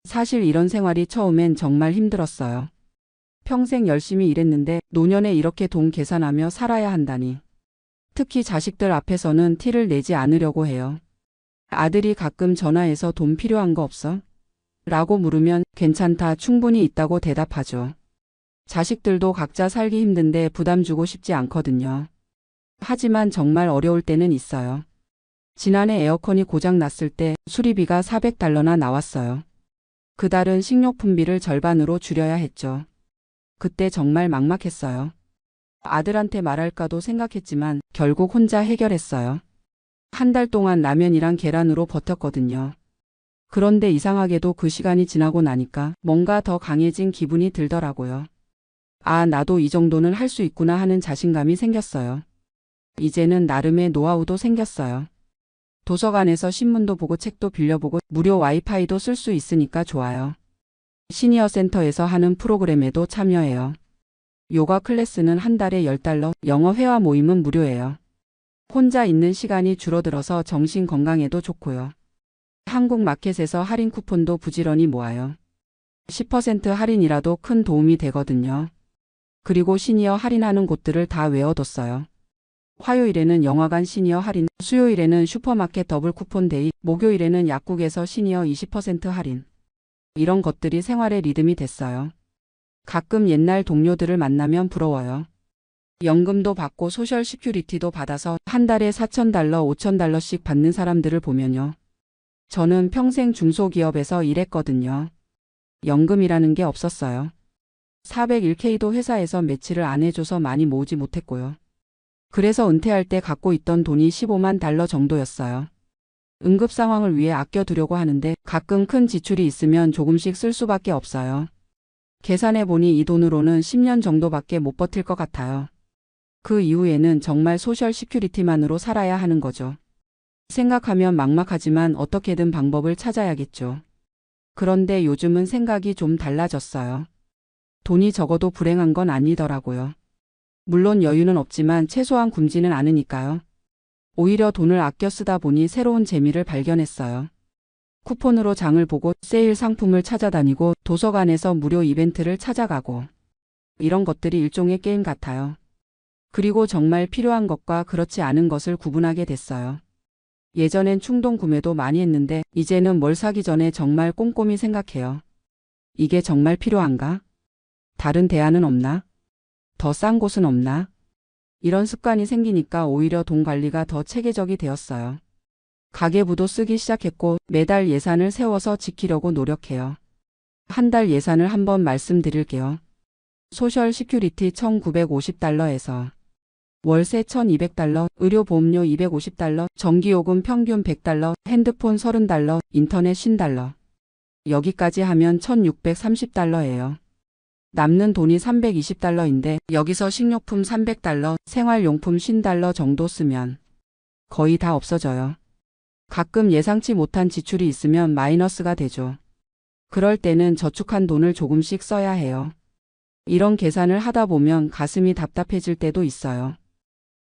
사실 이런 생활이 처음엔 정말 힘들었어요. 평생 열심히 일했는데 노년에 이렇게 돈 계산하며 살아야 한다니. 특히 자식들 앞에서는 티를 내지 않으려고 해요. 아들이 가끔 전화해서 돈 필요한 거 없어? 라고 물으면 괜찮다, 충분히 있다고 대답하죠. 자식들도 각자 살기 힘든데 부담 주고 싶지 않거든요. 하지만 정말 어려울 때는 있어요. 지난해 에어컨이 고장 났을 때 수리비가 $400나 나왔어요. 그달은 식료품비를 절반으로 줄여야 했죠. 그때 정말 막막했어요. 아들한테 말할까도 생각했지만 결국 혼자 해결했어요. 한 달 동안 라면이랑 계란으로 버텼거든요. 그런데 이상하게도 그 시간이 지나고 나니까 뭔가 더 강해진 기분이 들더라고요. 아, 나도 이 정도는 할 수 있구나 하는 자신감이 생겼어요. 이제는 나름의 노하우도 생겼어요. 도서관에서 신문도 보고 책도 빌려보고 무료 와이파이도 쓸 수 있으니까 좋아요. 시니어 센터에서 하는 프로그램에도 참여해요. 요가 클래스는 한 달에 $10, 영어 회화 모임은 무료예요. 혼자 있는 시간이 줄어들어서 정신 건강에도 좋고요. 한국 마켓에서 할인 쿠폰도 부지런히 모아요. 10% 할인이라도 큰 도움이 되거든요. 그리고 시니어 할인하는 곳들을 다 외워뒀어요. 화요일에는 영화관 시니어 할인, 수요일에는 슈퍼마켓 더블 쿠폰 데이, 목요일에는 약국에서 시니어 20% 할인. 이런 것들이 생활의 리듬이 됐어요. 가끔 옛날 동료들을 만나면 부러워요. 연금도 받고 소셜 시큐리티도 받아서 한 달에 $4,000, $5,000씩 받는 사람들을 보면요. 저는 평생 중소기업에서 일했거든요. 연금이라는 게 없었어요. 401k도 회사에서 매치를 안 해줘서 많이 모으지 못했고요. 그래서 은퇴할 때 갖고 있던 돈이 $150,000 정도였어요. 응급 상황을 위해 아껴두려고 하는데 가끔 큰 지출이 있으면 조금씩 쓸 수밖에 없어요. 계산해보니 이 돈으로는 10년 정도밖에 못 버틸 것 같아요. 그 이후에는 정말 소셜 시큐리티만으로 살아야 하는 거죠. 생각하면 막막하지만 어떻게든 방법을 찾아야겠죠. 그런데 요즘은 생각이 좀 달라졌어요. 돈이 적어도 불행한 건 아니더라고요. 물론 여유는 없지만 최소한 굶지는 않으니까요. 오히려 돈을 아껴 쓰다 보니 새로운 재미를 발견했어요. 쿠폰으로 장을 보고 세일 상품을 찾아다니고 도서관에서 무료 이벤트를 찾아가고 이런 것들이 일종의 게임 같아요. 그리고 정말 필요한 것과 그렇지 않은 것을 구분하게 됐어요. 예전엔 충동 구매도 많이 했는데 이제는 뭘 사기 전에 정말 꼼꼼히 생각해요. 이게 정말 필요한가? 다른 대안은 없나? 더 싼 곳은 없나? 이런 습관이 생기니까 오히려 돈 관리가 더 체계적이 되었어요. 가계부도 쓰기 시작했고 매달 예산을 세워서 지키려고 노력해요. 한 달 예산을 한번 말씀드릴게요. 소셜 시큐리티 1950달러에서 월세 1200달러, 의료보험료 250달러, 전기요금 평균 100달러, 핸드폰 30달러, 인터넷 50달러. 여기까지 하면 1630달러예요. 남는 돈이 320달러인데 여기서 식료품 300달러, 생활용품 50달러 정도 쓰면 거의 다 없어져요. 가끔 예상치 못한 지출이 있으면 마이너스가 되죠. 그럴 때는 저축한 돈을 조금씩 써야 해요. 이런 계산을 하다 보면 가슴이 답답해질 때도 있어요.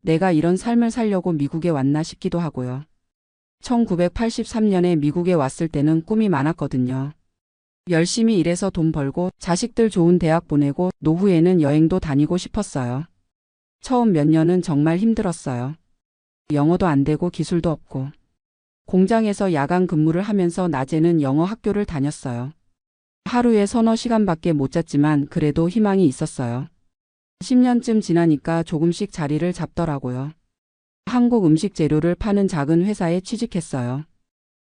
내가 이런 삶을 살려고 미국에 왔나 싶기도 하고요. 1983년에 미국에 왔을 때는 꿈이 많았거든요. 열심히 일해서 돈 벌고 자식들 좋은 대학 보내고 노후에는 여행도 다니고 싶었어요. 처음 몇 년은 정말 힘들었어요. 영어도 안 되고 기술도 없고. 공장에서 야간 근무를 하면서 낮에는 영어 학교를 다녔어요. 하루에 서너 시간밖에 못 잤지만 그래도 희망이 있었어요. 10년쯤 지나니까 조금씩 자리를 잡더라고요. 한국 음식 재료를 파는 작은 회사에 취직했어요.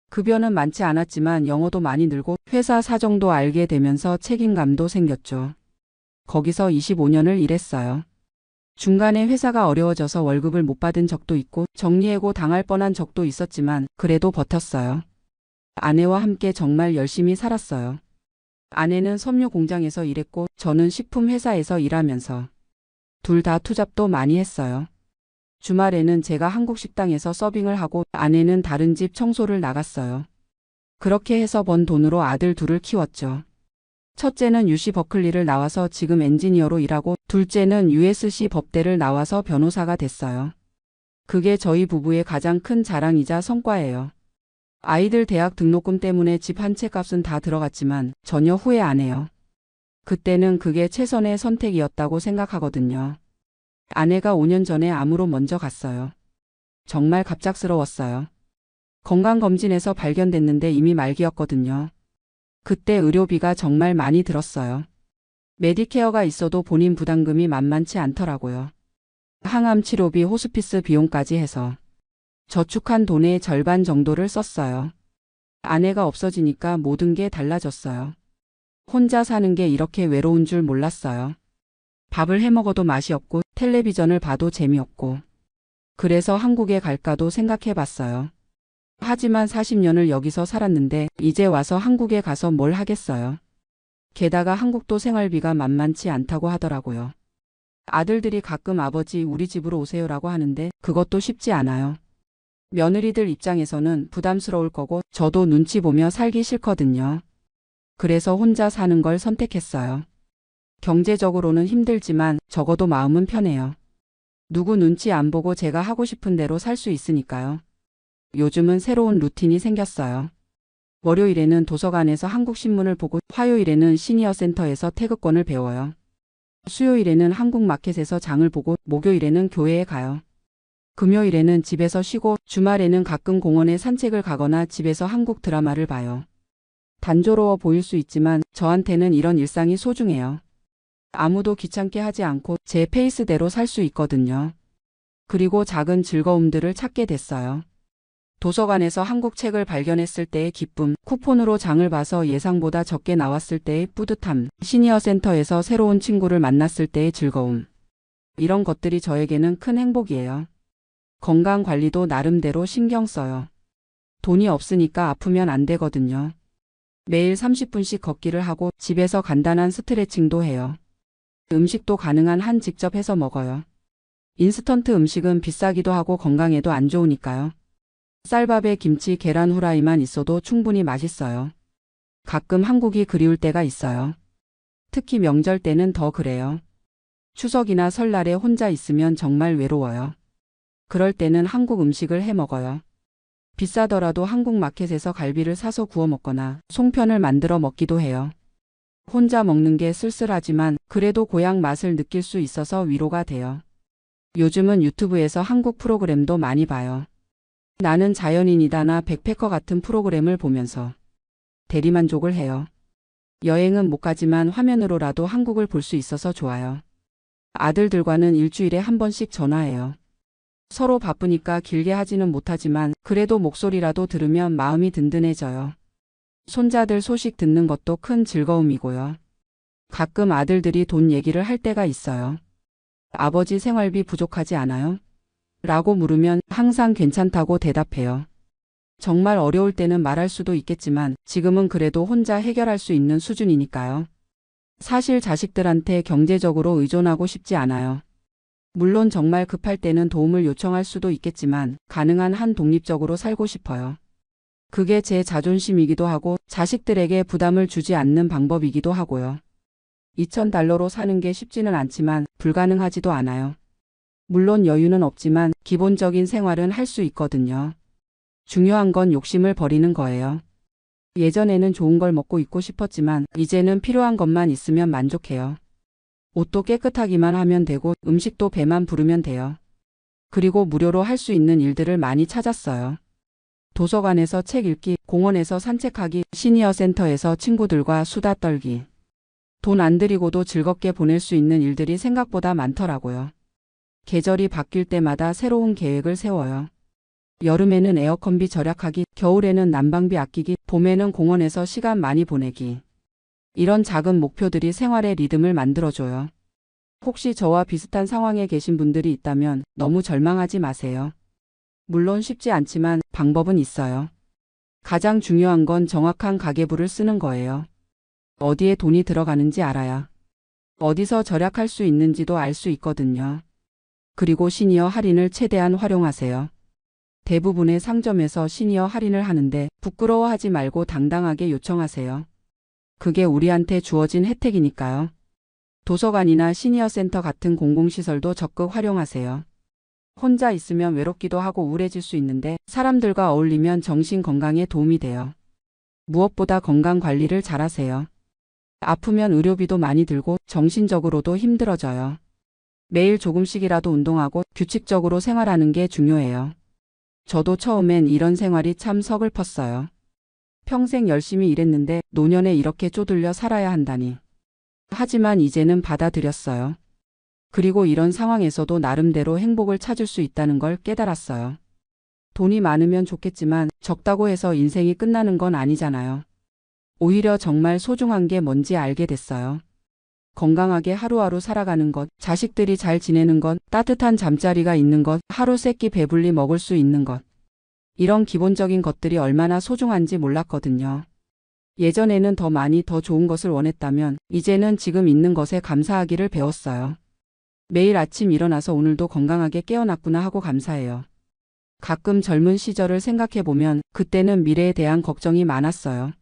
급여는 많지 않았지만 영어도 많이 늘고 회사 사정도 알게 되면서 책임감도 생겼죠. 거기서 25년을 일했어요. 중간에 회사가 어려워져서 월급을 못 받은 적도 있고 정리해고 당할 뻔한 적도 있었지만 그래도 버텼어요. 아내와 함께 정말 열심히 살았어요. 아내는 섬유 공장에서 일했고 저는 식품 회사에서 일하면서 둘 다 투잡도 많이 했어요. 주말에는 제가 한국 식당에서 서빙을 하고 아내는 다른 집 청소를 나갔어요. 그렇게 해서 번 돈으로 아들 둘을 키웠죠. 첫째는 UC 버클리를 나와서 지금 엔지니어로 일하고 둘째는 USC 법대를 나와서 변호사가 됐어요. 그게 저희 부부의 가장 큰 자랑이자 성과예요. 아이들 대학 등록금 때문에 집 한 채 값은 다 들어갔지만 전혀 후회 안 해요. 그때는 그게 최선의 선택이었다고 생각하거든요. 아내가 5년 전에 암으로 먼저 갔어요. 정말 갑작스러웠어요. 건강검진에서 발견됐는데 이미 말기였거든요. 그때 의료비가 정말 많이 들었어요. 메디케어가 있어도 본인 부담금이 만만치 않더라고요. 항암 치료비, 호스피스 비용까지 해서 저축한 돈의 절반 정도를 썼어요. 아내가 없어지니까 모든 게 달라졌어요. 혼자 사는 게 이렇게 외로운 줄 몰랐어요. 밥을 해 먹어도 맛이 없고 텔레비전을 봐도 재미없고 그래서 한국에 갈까도 생각해 봤어요. 하지만 40년을 여기서 살았는데 이제 와서 한국에 가서 뭘 하겠어요. 게다가 한국도 생활비가 만만치 않다고 하더라고요. 아들들이 가끔 아버지 우리 집으로 오세요라고 하는데 그것도 쉽지 않아요. 며느리들 입장에서는 부담스러울 거고 저도 눈치 보며 살기 싫거든요. 그래서 혼자 사는 걸 선택했어요. 경제적으로는 힘들지만 적어도 마음은 편해요. 누구 눈치 안 보고 제가 하고 싶은 대로 살 수 있으니까요. 요즘은 새로운 루틴이 생겼어요. 월요일에는 도서관에서 한국 신문을 보고 화요일에는 시니어 센터에서 태극권을 배워요. 수요일에는 한국 마켓에서 장을 보고 목요일에는 교회에 가요. 금요일에는 집에서 쉬고 주말에는 가끔 공원에 산책을 가거나 집에서 한국 드라마를 봐요. 단조로워 보일 수 있지만 저한테는 이런 일상이 소중해요. 아무도 귀찮게 하지 않고 제 페이스대로 살 수 있거든요. 그리고 작은 즐거움들을 찾게 됐어요. 도서관에서 한국 책을 발견했을 때의 기쁨, 쿠폰으로 장을 봐서 예상보다 적게 나왔을 때의 뿌듯함, 시니어 센터에서 새로운 친구를 만났을 때의 즐거움. 이런 것들이 저에게는 큰 행복이에요. 건강 관리도 나름대로 신경 써요. 돈이 없으니까 아프면 안 되거든요. 매일 30분씩 걷기를 하고 집에서 간단한 스트레칭도 해요. 음식도 가능한 한 직접 해서 먹어요. 인스턴트 음식은 비싸기도 하고 건강에도 안 좋으니까요. 쌀밥에 김치, 계란 후라이만 있어도 충분히 맛있어요. 가끔 한국이 그리울 때가 있어요. 특히 명절 때는 더 그래요. 추석이나 설날에 혼자 있으면 정말 외로워요. 그럴 때는 한국 음식을 해 먹어요. 비싸더라도 한국 마켓에서 갈비를 사서 구워 먹거나 송편을 만들어 먹기도 해요. 혼자 먹는 게 쓸쓸하지만 그래도 고향 맛을 느낄 수 있어서 위로가 돼요. 요즘은 유튜브에서 한국 프로그램도 많이 봐요. 나는 자연인이다나 백패커 같은 프로그램을 보면서 대리만족을 해요. 여행은 못 가지만 화면으로라도 한국을 볼 수 있어서 좋아요. 아들들과는 일주일에 한 번씩 전화해요. 서로 바쁘니까 길게 하지는 못하지만 그래도 목소리라도 들으면 마음이 든든해져요. 손자들 소식 듣는 것도 큰 즐거움이고요. 가끔 아들들이 돈 얘기를 할 때가 있어요. 아버지 생활비 부족하지 않아요? 라고 물으면 항상 괜찮다고 대답해요. 정말 어려울 때는 말할 수도 있겠지만 지금은 그래도 혼자 해결할 수 있는 수준이니까요. 사실 자식들한테 경제적으로 의존하고 싶지 않아요. 물론 정말 급할 때는 도움을 요청할 수도 있겠지만 가능한 한 독립적으로 살고 싶어요. 그게 제 자존심이기도 하고 자식들에게 부담을 주지 않는 방법이기도 하고요. $2,000로 사는 게 쉽지는 않지만 불가능하지도 않아요. 물론 여유는 없지만 기본적인 생활은 할 수 있거든요. 중요한 건 욕심을 버리는 거예요. 예전에는 좋은 걸 먹고 있고 싶었지만 이제는 필요한 것만 있으면 만족해요. 옷도 깨끗하기만 하면 되고 음식도 배만 부르면 돼요. 그리고 무료로 할 수 있는 일들을 많이 찾았어요. 도서관에서 책 읽기, 공원에서 산책하기, 시니어 센터에서 친구들과 수다 떨기. 돈 안 들이고도 즐겁게 보낼 수 있는 일들이 생각보다 많더라고요. 계절이 바뀔 때마다 새로운 계획을 세워요. 여름에는 에어컨비 절약하기, 겨울에는 난방비 아끼기, 봄에는 공원에서 시간 많이 보내기. 이런 작은 목표들이 생활의 리듬을 만들어줘요. 혹시 저와 비슷한 상황에 계신 분들이 있다면 너무 절망하지 마세요. 물론 쉽지 않지만 방법은 있어요. 가장 중요한 건 정확한 가계부를 쓰는 거예요. 어디에 돈이 들어가는지 알아야 어디서 절약할 수 있는지도 알 수 있거든요. 그리고 시니어 할인을 최대한 활용하세요. 대부분의 상점에서 시니어 할인을 하는데 부끄러워하지 말고 당당하게 요청하세요. 그게 우리한테 주어진 혜택이니까요. 도서관이나 시니어 센터 같은 공공시설도 적극 활용하세요. 혼자 있으면 외롭기도 하고 우울해질 수 있는데 사람들과 어울리면 정신 건강에 도움이 돼요. 무엇보다 건강 관리를 잘하세요. 아프면 의료비도 많이 들고 정신적으로도 힘들어져요. 매일 조금씩이라도 운동하고 규칙적으로 생활하는 게 중요해요. 저도 처음엔 이런 생활이 참 서글펐어요. 평생 열심히 일했는데 노년에 이렇게 쪼들려 살아야 한다니. 하지만 이제는 받아들였어요. 그리고 이런 상황에서도 나름대로 행복을 찾을 수 있다는 걸 깨달았어요. 돈이 많으면 좋겠지만 적다고 해서 인생이 끝나는 건 아니잖아요. 오히려 정말 소중한 게 뭔지 알게 됐어요. 건강하게 하루하루 살아가는 것, 자식들이 잘 지내는 것, 따뜻한 잠자리가 있는 것, 하루 세끼 배불리 먹을 수 있는 것. 이런 기본적인 것들이 얼마나 소중한지 몰랐거든요. 예전에는 더 많이 더 좋은 것을 원했다면 이제는 지금 있는 것에 감사하기를 배웠어요. 매일 아침 일어나서 오늘도 건강하게 깨어났구나 하고 감사해요. 가끔 젊은 시절을 생각해보면 그때는 미래에 대한 걱정이 많았어요.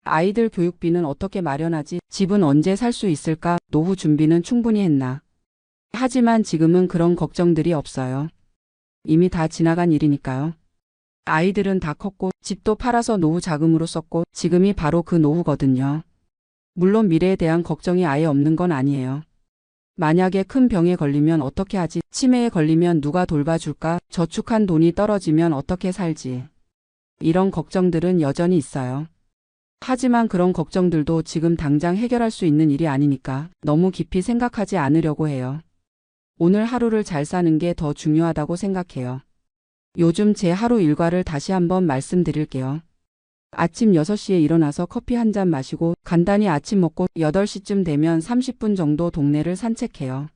아이들 교육비는 어떻게 마련하지? 집은 언제 살 수 있을까? 노후 준비는 충분히 했나? 하지만 지금은 그런 걱정들이 없어요. 이미 다 지나간 일이니까요. 아이들은 다 컸고 집도 팔아서 노후 자금으로 썼고 지금이 바로 그 노후거든요. 물론 미래에 대한 걱정이 아예 없는 건 아니에요. 만약에 큰 병에 걸리면 어떻게 하지? 치매에 걸리면 누가 돌봐줄까? 저축한 돈이 떨어지면 어떻게 살지? 이런 걱정들은 여전히 있어요. 하지만 그런 걱정들도 지금 당장 해결할 수 있는 일이 아니니까 너무 깊이 생각하지 않으려고 해요. 오늘 하루를 잘 사는 게 더 중요하다고 생각해요. 요즘 제 하루 일과를 다시 한번 말씀드릴게요. 아침 6시에 일어나서 커피 한 잔 마시고 간단히 아침 먹고 8시쯤 되면 30분 정도 동네를 산책해요.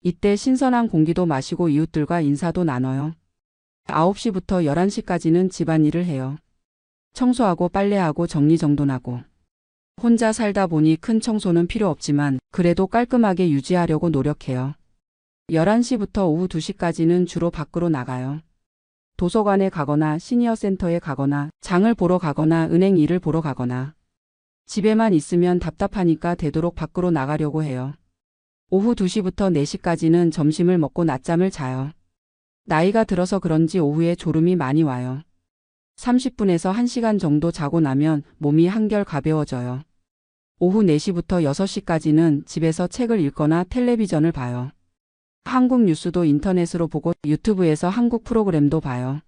이때 신선한 공기도 마시고 이웃들과 인사도 나눠요. 9시부터 11시까지는 집안일을 해요. 청소하고 빨래하고 정리정돈하고. 혼자 살다 보니 큰 청소는 필요 없지만 그래도 깔끔하게 유지하려고 노력해요. 11시부터 오후 2시까지는 주로 밖으로 나가요. 도서관에 가거나 시니어 센터에 가거나 장을 보러 가거나 은행 일을 보러 가거나. 집에만 있으면 답답하니까 되도록 밖으로 나가려고 해요. 오후 2시부터 4시까지는 점심을 먹고 낮잠을 자요. 나이가 들어서 그런지 오후에 졸음이 많이 와요. 30분에서 1시간 정도 자고 나면 몸이 한결 가벼워져요. 오후 4시부터 6시까지는 집에서 책을 읽거나 텔레비전을 봐요. 한국 뉴스도 인터넷으로 보고 유튜브에서 한국 프로그램도 봐요.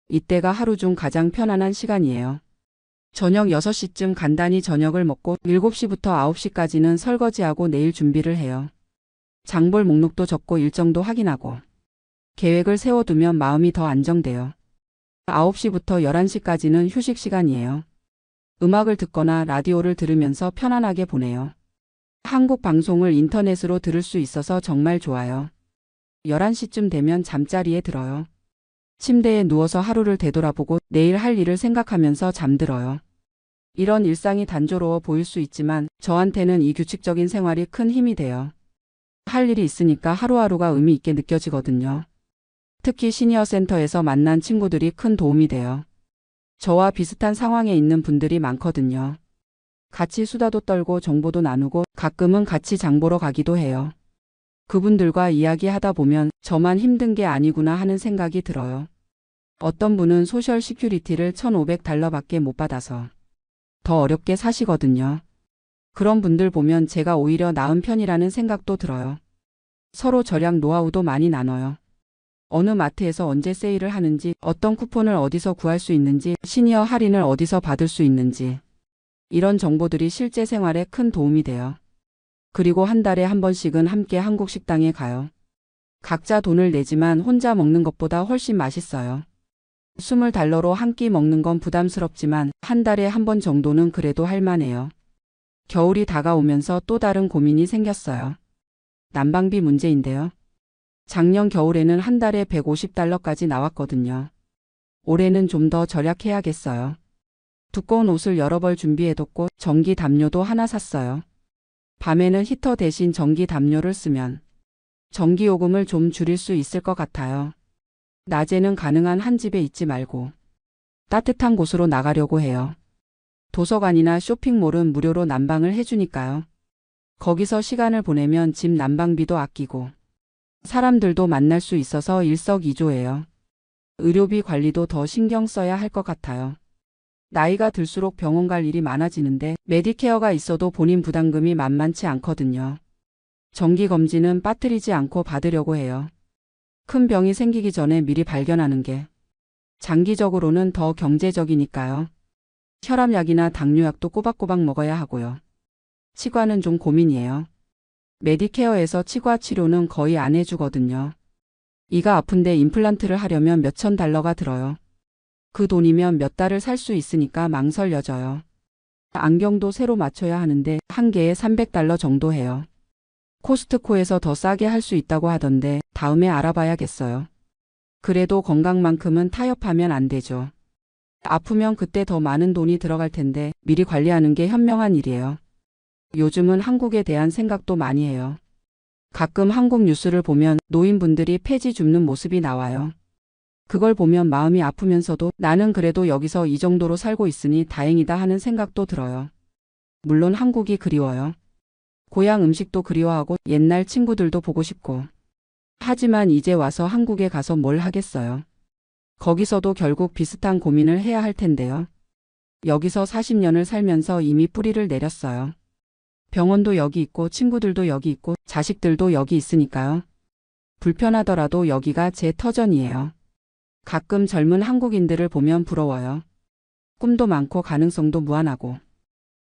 이때가 하루 중 가장 편안한 시간이에요. 저녁 6시쯤 간단히 저녁을 먹고 7시부터 9시까지는 설거지하고 내일 준비를 해요. 장볼 목록도 적고 일정도 확인하고 계획을 세워두면 마음이 더 안정돼요. 9시부터 11시까지는 휴식 시간이에요. 음악을 듣거나 라디오를 들으면서 편안하게 보내요. 한국 방송을 인터넷으로 들을 수 있어서 정말 좋아요. 11시쯤 되면 잠자리에 들어요. 침대에 누워서 하루를 되돌아보고 내일 할 일을 생각하면서 잠들어요. 이런 일상이 단조로워 보일 수 있지만 저한테는 이 규칙적인 생활이 큰 힘이 돼요. 할 일이 있으니까 하루하루가 의미 있게 느껴지거든요. 특히 시니어 센터에서 만난 친구들이 큰 도움이 돼요. 저와 비슷한 상황에 있는 분들이 많거든요. 같이 수다도 떨고 정보도 나누고 가끔은 같이 장 보러 가기도 해요. 그분들과 이야기하다 보면 저만 힘든 게 아니구나 하는 생각이 들어요. 어떤 분은 소셜 시큐리티를 $1,500밖에 못 받아서 더 어렵게 사시거든요. 그런 분들 보면 제가 오히려 나은 편이라는 생각도 들어요. 서로 절약 노하우도 많이 나눠요. 어느 마트에서 언제 세일을 하는지, 어떤 쿠폰을 어디서 구할 수 있는지, 시니어 할인을 어디서 받을 수 있는지 이런 정보들이 실제 생활에 큰 도움이 돼요. 그리고 한 달에 한 번씩은 함께 한국 식당에 가요. 각자 돈을 내지만 혼자 먹는 것보다 훨씬 맛있어요. $20로 한 끼 먹는 건 부담스럽지만 한 달에 한 번 정도는 그래도 할 만해요. 겨울이 다가오면서 또 다른 고민이 생겼어요. 난방비 문제인데요. 작년 겨울에는 한 달에 $150까지 나왔거든요. 올해는 좀 더 절약해야겠어요. 두꺼운 옷을 여러 벌 준비해뒀고 전기 담요도 하나 샀어요. 밤에는 히터 대신 전기 담요를 쓰면 전기요금을 좀 줄일 수 있을 것 같아요. 낮에는 가능한 한 집에 있지 말고 따뜻한 곳으로 나가려고 해요. 도서관이나 쇼핑몰은 무료로 난방을 해주니까요. 거기서 시간을 보내면 집 난방비도 아끼고 사람들도 만날 수 있어서 일석이조예요. 의료비 관리도 더 신경 써야 할 것 같아요. 나이가 들수록 병원 갈 일이 많아지는데 메디케어가 있어도 본인 부담금이 만만치 않거든요. 정기검진은 빠뜨리지 않고 받으려고 해요. 큰 병이 생기기 전에 미리 발견하는 게 장기적으로는 더 경제적이니까요. 혈압약이나 당뇨약도 꼬박꼬박 먹어야 하고요. 치과는 좀 고민이에요. 메디케어에서 치과 치료는 거의 안 해주거든요. 이가 아픈데 임플란트를 하려면 몇천 달러가 들어요. 그 돈이면 몇 달을 살 수 있으니까 망설여져요. 안경도 새로 맞춰야 하는데 한 개에 $300 정도 해요. 코스트코에서 더 싸게 할 수 있다고 하던데 다음에 알아봐야겠어요. 그래도 건강만큼은 타협하면 안 되죠. 아프면 그때 더 많은 돈이 들어갈 텐데 미리 관리하는 게 현명한 일이에요. 요즘은 한국에 대한 생각도 많이 해요. 가끔 한국 뉴스를 보면 노인분들이 폐지 줍는 모습이 나와요. 그걸 보면 마음이 아프면서도 나는 그래도 여기서 이 정도로 살고 있으니 다행이다 하는 생각도 들어요. 물론 한국이 그리워요. 고향 음식도 그리워하고 옛날 친구들도 보고 싶고. 하지만 이제 와서 한국에 가서 뭘 하겠어요. 거기서도 결국 비슷한 고민을 해야 할 텐데요. 여기서 40년을 살면서 이미 뿌리를 내렸어요. 병원도 여기 있고 친구들도 여기 있고 자식들도 여기 있으니까요. 불편하더라도 여기가 제 터전이에요. 가끔 젊은 한국인들을 보면 부러워요. 꿈도 많고 가능성도 무한하고.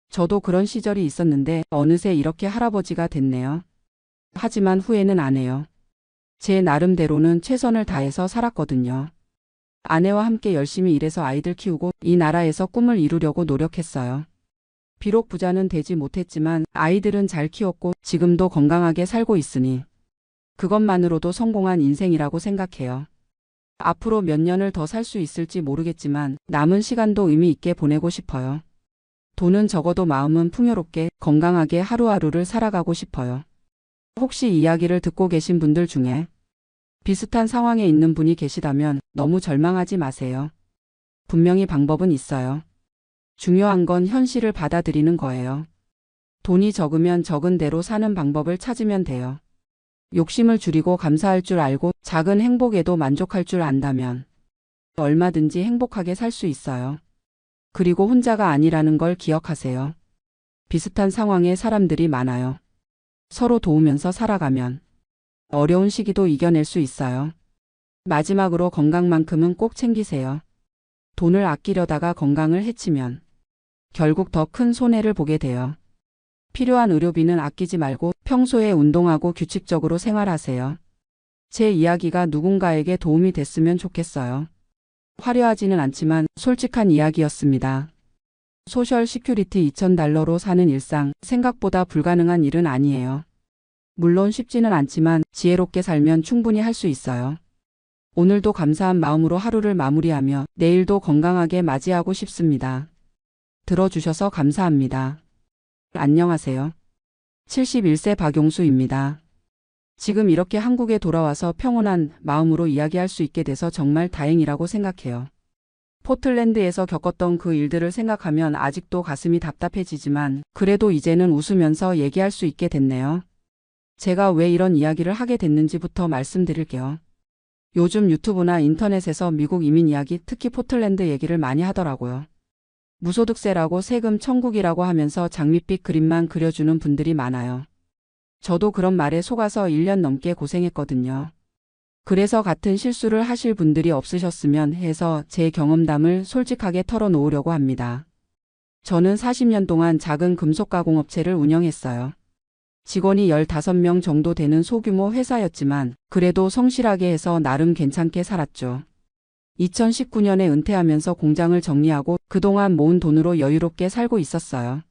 저도 그런 시절이 있었는데 어느새 이렇게 할아버지가 됐네요. 하지만 후회는 안 해요. 제 나름대로는 최선을 다해서 살았거든요. 아내와 함께 열심히 일해서 아이들 키우고 이 나라에서 꿈을 이루려고 노력했어요. 비록 부자는 되지 못했지만 아이들은 잘 키웠고 지금도 건강하게 살고 있으니 그것만으로도 성공한 인생이라고 생각해요. 앞으로 몇 년을 더 살 수 있을지 모르겠지만 남은 시간도 의미 있게 보내고 싶어요. 돈은 적어도 마음은 풍요롭게 건강하게 하루하루를 살아가고 싶어요. 혹시 이야기를 듣고 계신 분들 중에 비슷한 상황에 있는 분이 계시다면 너무 절망하지 마세요. 분명히 방법은 있어요. 중요한 건 현실을 받아들이는 거예요. 돈이 적으면 적은 대로 사는 방법을 찾으면 돼요. 욕심을 줄이고 감사할 줄 알고 작은 행복에도 만족할 줄 안다면 얼마든지 행복하게 살 수 있어요. 그리고 혼자가 아니라는 걸 기억하세요. 비슷한 상황의 사람들이 많아요. 서로 도우면서 살아가면 어려운 시기도 이겨낼 수 있어요. 마지막으로 건강만큼은 꼭 챙기세요. 돈을 아끼려다가 건강을 해치면 결국 더 큰 손해를 보게 돼요. 필요한 의료비는 아끼지 말고 평소에 운동하고 규칙적으로 생활하세요. 제 이야기가 누군가에게 도움이 됐으면 좋겠어요. 화려하지는 않지만 솔직한 이야기였습니다. 소셜 시큐리티 $2,000로 사는 일상, 생각보다 불가능한 일은 아니에요. 물론 쉽지는 않지만 지혜롭게 살면 충분히 할 수 있어요. 오늘도 감사한 마음으로 하루를 마무리하며 내일도 건강하게 맞이하고 싶습니다. 들어주셔서 감사합니다. 안녕하세요. 71세 박용수입니다. 지금 이렇게 한국에 돌아와서 평온한 마음으로 이야기할 수 있게 돼서 정말 다행이라고 생각해요. 포틀랜드에서 겪었던 그 일들을 생각하면 아직도 가슴이 답답해지지만 그래도 이제는 웃으면서 얘기할 수 있게 됐네요. 제가 왜 이런 이야기를 하게 됐는지부터 말씀드릴게요. 요즘 유튜브나 인터넷에서 미국 이민 이야기, 특히 포틀랜드 얘기를 많이 하더라고요. 무소득세라고 세금 천국이라고 하면서 장밋빛 그림만 그려주는 분들이 많아요. 저도 그런 말에 속아서 1년 넘게 고생했거든요. 그래서 같은 실수를 하실 분들이 없으셨으면 해서 제 경험담을 솔직하게 털어놓으려고 합니다. 저는 40년 동안 작은 금속가공업체를 운영했어요. 직원이 15명 정도 되는 소규모 회사였지만 그래도 성실하게 해서 나름 괜찮게 살았죠. 2019년에 은퇴하면서 공장을 정리하고 그동안 모은 돈으로 여유롭게 살고 있었어요.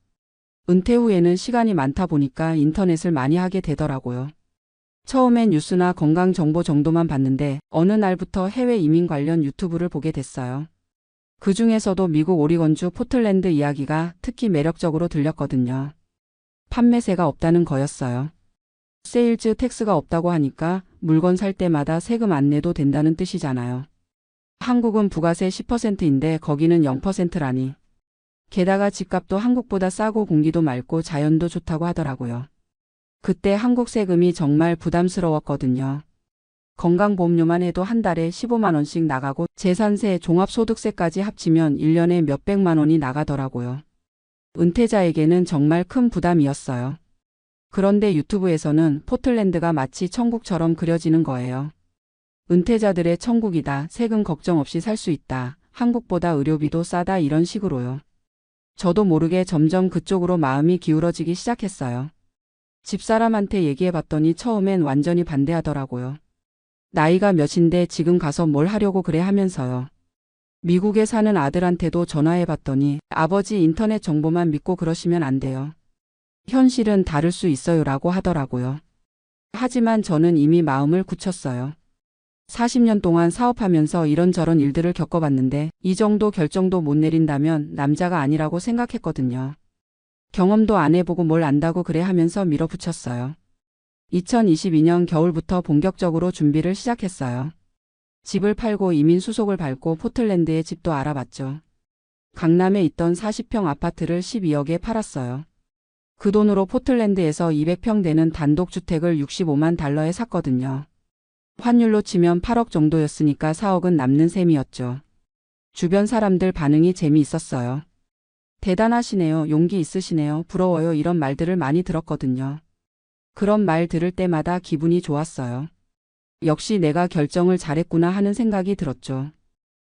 은퇴 후에는 시간이 많다 보니까 인터넷을 많이 하게 되더라고요. 처음엔 뉴스나 건강 정보 정도만 봤는데 어느 날부터 해외 이민 관련 유튜브를 보게 됐어요. 그 중에서도 미국 오리건주 포틀랜드 이야기가 특히 매력적으로 들렸거든요. 판매세가 없다는 거였어요. 세일즈 텍스가 없다고 하니까 물건 살 때마다 세금 안 내도 된다는 뜻이잖아요. 한국은 부가세 10%인데 거기는 0%라니. 게다가 집값도 한국보다 싸고 공기도 맑고 자연도 좋다고 하더라고요. 그때 한국 세금이 정말 부담스러웠거든요. 건강보험료만 해도 한 달에 15만 원씩 나가고 재산세, 종합소득세까지 합치면 1년에 몇백만 원이 나가더라고요. 은퇴자에게는 정말 큰 부담이었어요. 그런데 유튜브에서는 포틀랜드가 마치 천국처럼 그려지는 거예요. 은퇴자들의 천국이다. 세금 걱정 없이 살 수 있다. 한국보다 의료비도 싸다. 이런 식으로요. 저도 모르게 점점 그쪽으로 마음이 기울어지기 시작했어요. 집사람한테 얘기해봤더니 처음엔 완전히 반대하더라고요. 나이가 몇인데 지금 가서 뭘 하려고 그래 하면서요. 미국에 사는 아들한테도 전화해봤더니 아버지 인터넷 정보만 믿고 그러시면 안 돼요. 현실은 다를 수 있어요 라고 하더라고요. 하지만 저는 이미 마음을 굳혔어요. 40년 동안 사업하면서 이런저런 일들을 겪어봤는데 이 정도 결정도 못 내린다면 남자가 아니라고 생각했거든요. 경험도 안 해보고 뭘 안다고 그래 하면서 밀어붙였어요. 2022년 겨울부터 본격적으로 준비를 시작했어요. 집을 팔고 이민 수속을 밟고 포틀랜드에 집도 알아봤죠. 강남에 있던 40평 아파트를 12억에 팔았어요. 그 돈으로 포틀랜드에서 200평 되는 단독주택을 $65만 샀거든요. 환율로 치면 8억 정도였으니까 4억은 남는 셈이었죠. 주변 사람들 반응이 재미있었어요. 대단하시네요. 용기 있으시네요. 부러워요. 이런 말들을 많이 들었거든요. 그런 말 들을 때마다 기분이 좋았어요. 역시 내가 결정을 잘했구나 하는 생각이 들었죠.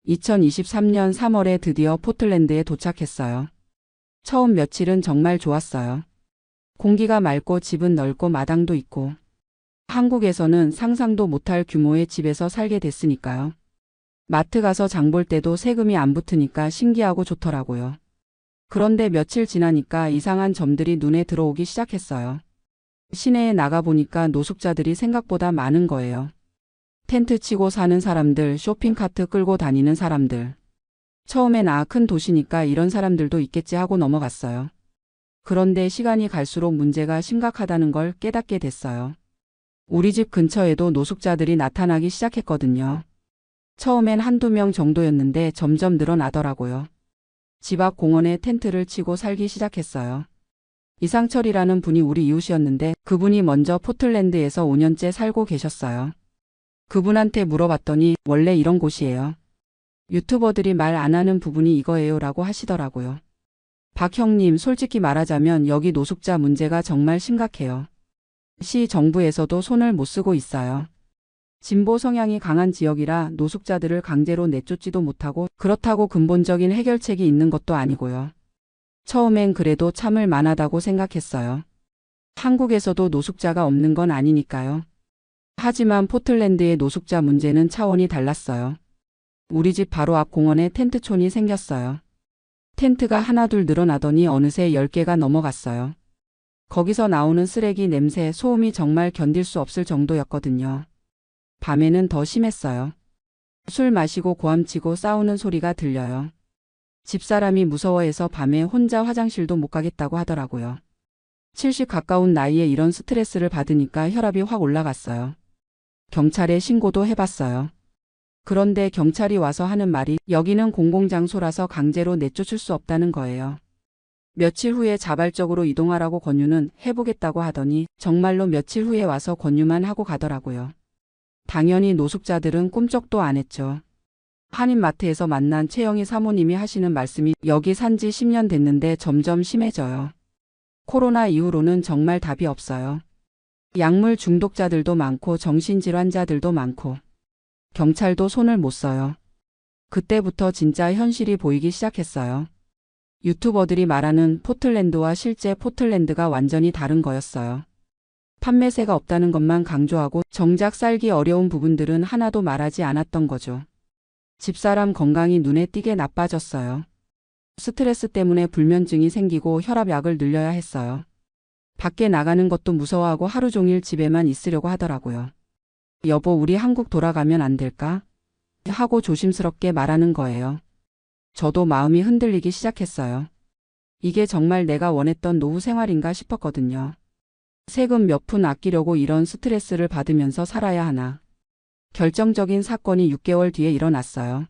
2023년 3월에 드디어 포틀랜드에 도착했어요. 처음 며칠은 정말 좋았어요. 공기가 맑고 집은 넓고 마당도 있고. 한국에서는 상상도 못할 규모의 집에서 살게 됐으니까요. 마트 가서 장볼 때도 세금이 안 붙으니까 신기하고 좋더라고요. 그런데 며칠 지나니까 이상한 점들이 눈에 들어오기 시작했어요. 시내에 나가보니까 노숙자들이 생각보다 많은 거예요. 텐트 치고 사는 사람들, 쇼핑카트 끌고 다니는 사람들. 처음엔 큰 도시니까 이런 사람들도 있겠지 하고 넘어갔어요. 그런데 시간이 갈수록 문제가 심각하다는 걸 깨닫게 됐어요. 우리 집 근처에도 노숙자들이 나타나기 시작했거든요. 처음엔 한두 명 정도였는데 점점 늘어나더라고요. 집 앞 공원에 텐트를 치고 살기 시작했어요. 이상철이라는 분이 우리 이웃이었는데 그분이 먼저 포틀랜드에서 5년째 살고 계셨어요. 그분한테 물어봤더니 원래 이런 곳이에요. 유튜버들이 말 안 하는 부분이 이거예요 라고 하시더라고요. 박 형님, 솔직히 말하자면 여기 노숙자 문제가 정말 심각해요. 시 정부에서도 손을 못 쓰고 있어요. 진보 성향이 강한 지역이라 노숙자들을 강제로 내쫓지도 못하고 그렇다고 근본적인 해결책이 있는 것도 아니고요. 처음엔 그래도 참을 만하다고 생각했어요. 한국에서도 노숙자가 없는 건 아니니까요. 하지만 포틀랜드의 노숙자 문제는 차원이 달랐어요. 우리 집 바로 앞 공원에 텐트촌이 생겼어요. 텐트가 하나둘 늘어나더니 어느새 10개가 넘어갔어요. 거기서 나오는 쓰레기 냄새, 소음이 정말 견딜 수 없을 정도였거든요. 밤에는 더 심했어요. 술 마시고 고함치고 싸우는 소리가 들려요. 집사람이 무서워해서 밤에 혼자 화장실도 못 가겠다고 하더라고요. 70 가까운 나이에 이런 스트레스를 받으니까 혈압이 확 올라갔어요. 경찰에 신고도 해봤어요. 그런데 경찰이 와서 하는 말이 여기는 공공장소라서 강제로 내쫓을 수 없다는 거예요. 며칠 후에 자발적으로 이동하라고 권유는 해보겠다고 하더니 정말로 며칠 후에 와서 권유만 하고 가더라고요. 당연히 노숙자들은 꿈쩍도 안 했죠. 한인마트에서 만난 최영희 사모님이 하시는 말씀이 여기 산지 10년 됐는데 점점 심해져요. 코로나 이후로는 정말 답이 없어요. 약물 중독자들도 많고 정신질환자들도 많고 경찰도 손을 못 써요. 그때부터 진짜 현실이 보이기 시작했어요. 유튜버들이 말하는 포틀랜드와 실제 포틀랜드가 완전히 다른 거였어요. 판매세가 없다는 것만 강조하고 정작 살기 어려운 부분들은 하나도 말하지 않았던 거죠. 집사람 건강이 눈에 띄게 나빠졌어요. 스트레스 때문에 불면증이 생기고 혈압약을 늘려야 했어요. 밖에 나가는 것도 무서워하고 하루 종일 집에만 있으려고 하더라고요. 여보, 우리 한국 돌아가면 안 될까? 하고 조심스럽게 말하는 거예요. 저도 마음이 흔들리기 시작했어요. 이게 정말 내가 원했던 노후 생활인가 싶었거든요. 세금 몇 푼 아끼려고 이런 스트레스를 받으면서 살아야 하나. 결정적인 사건이 6개월 뒤에 일어났어요.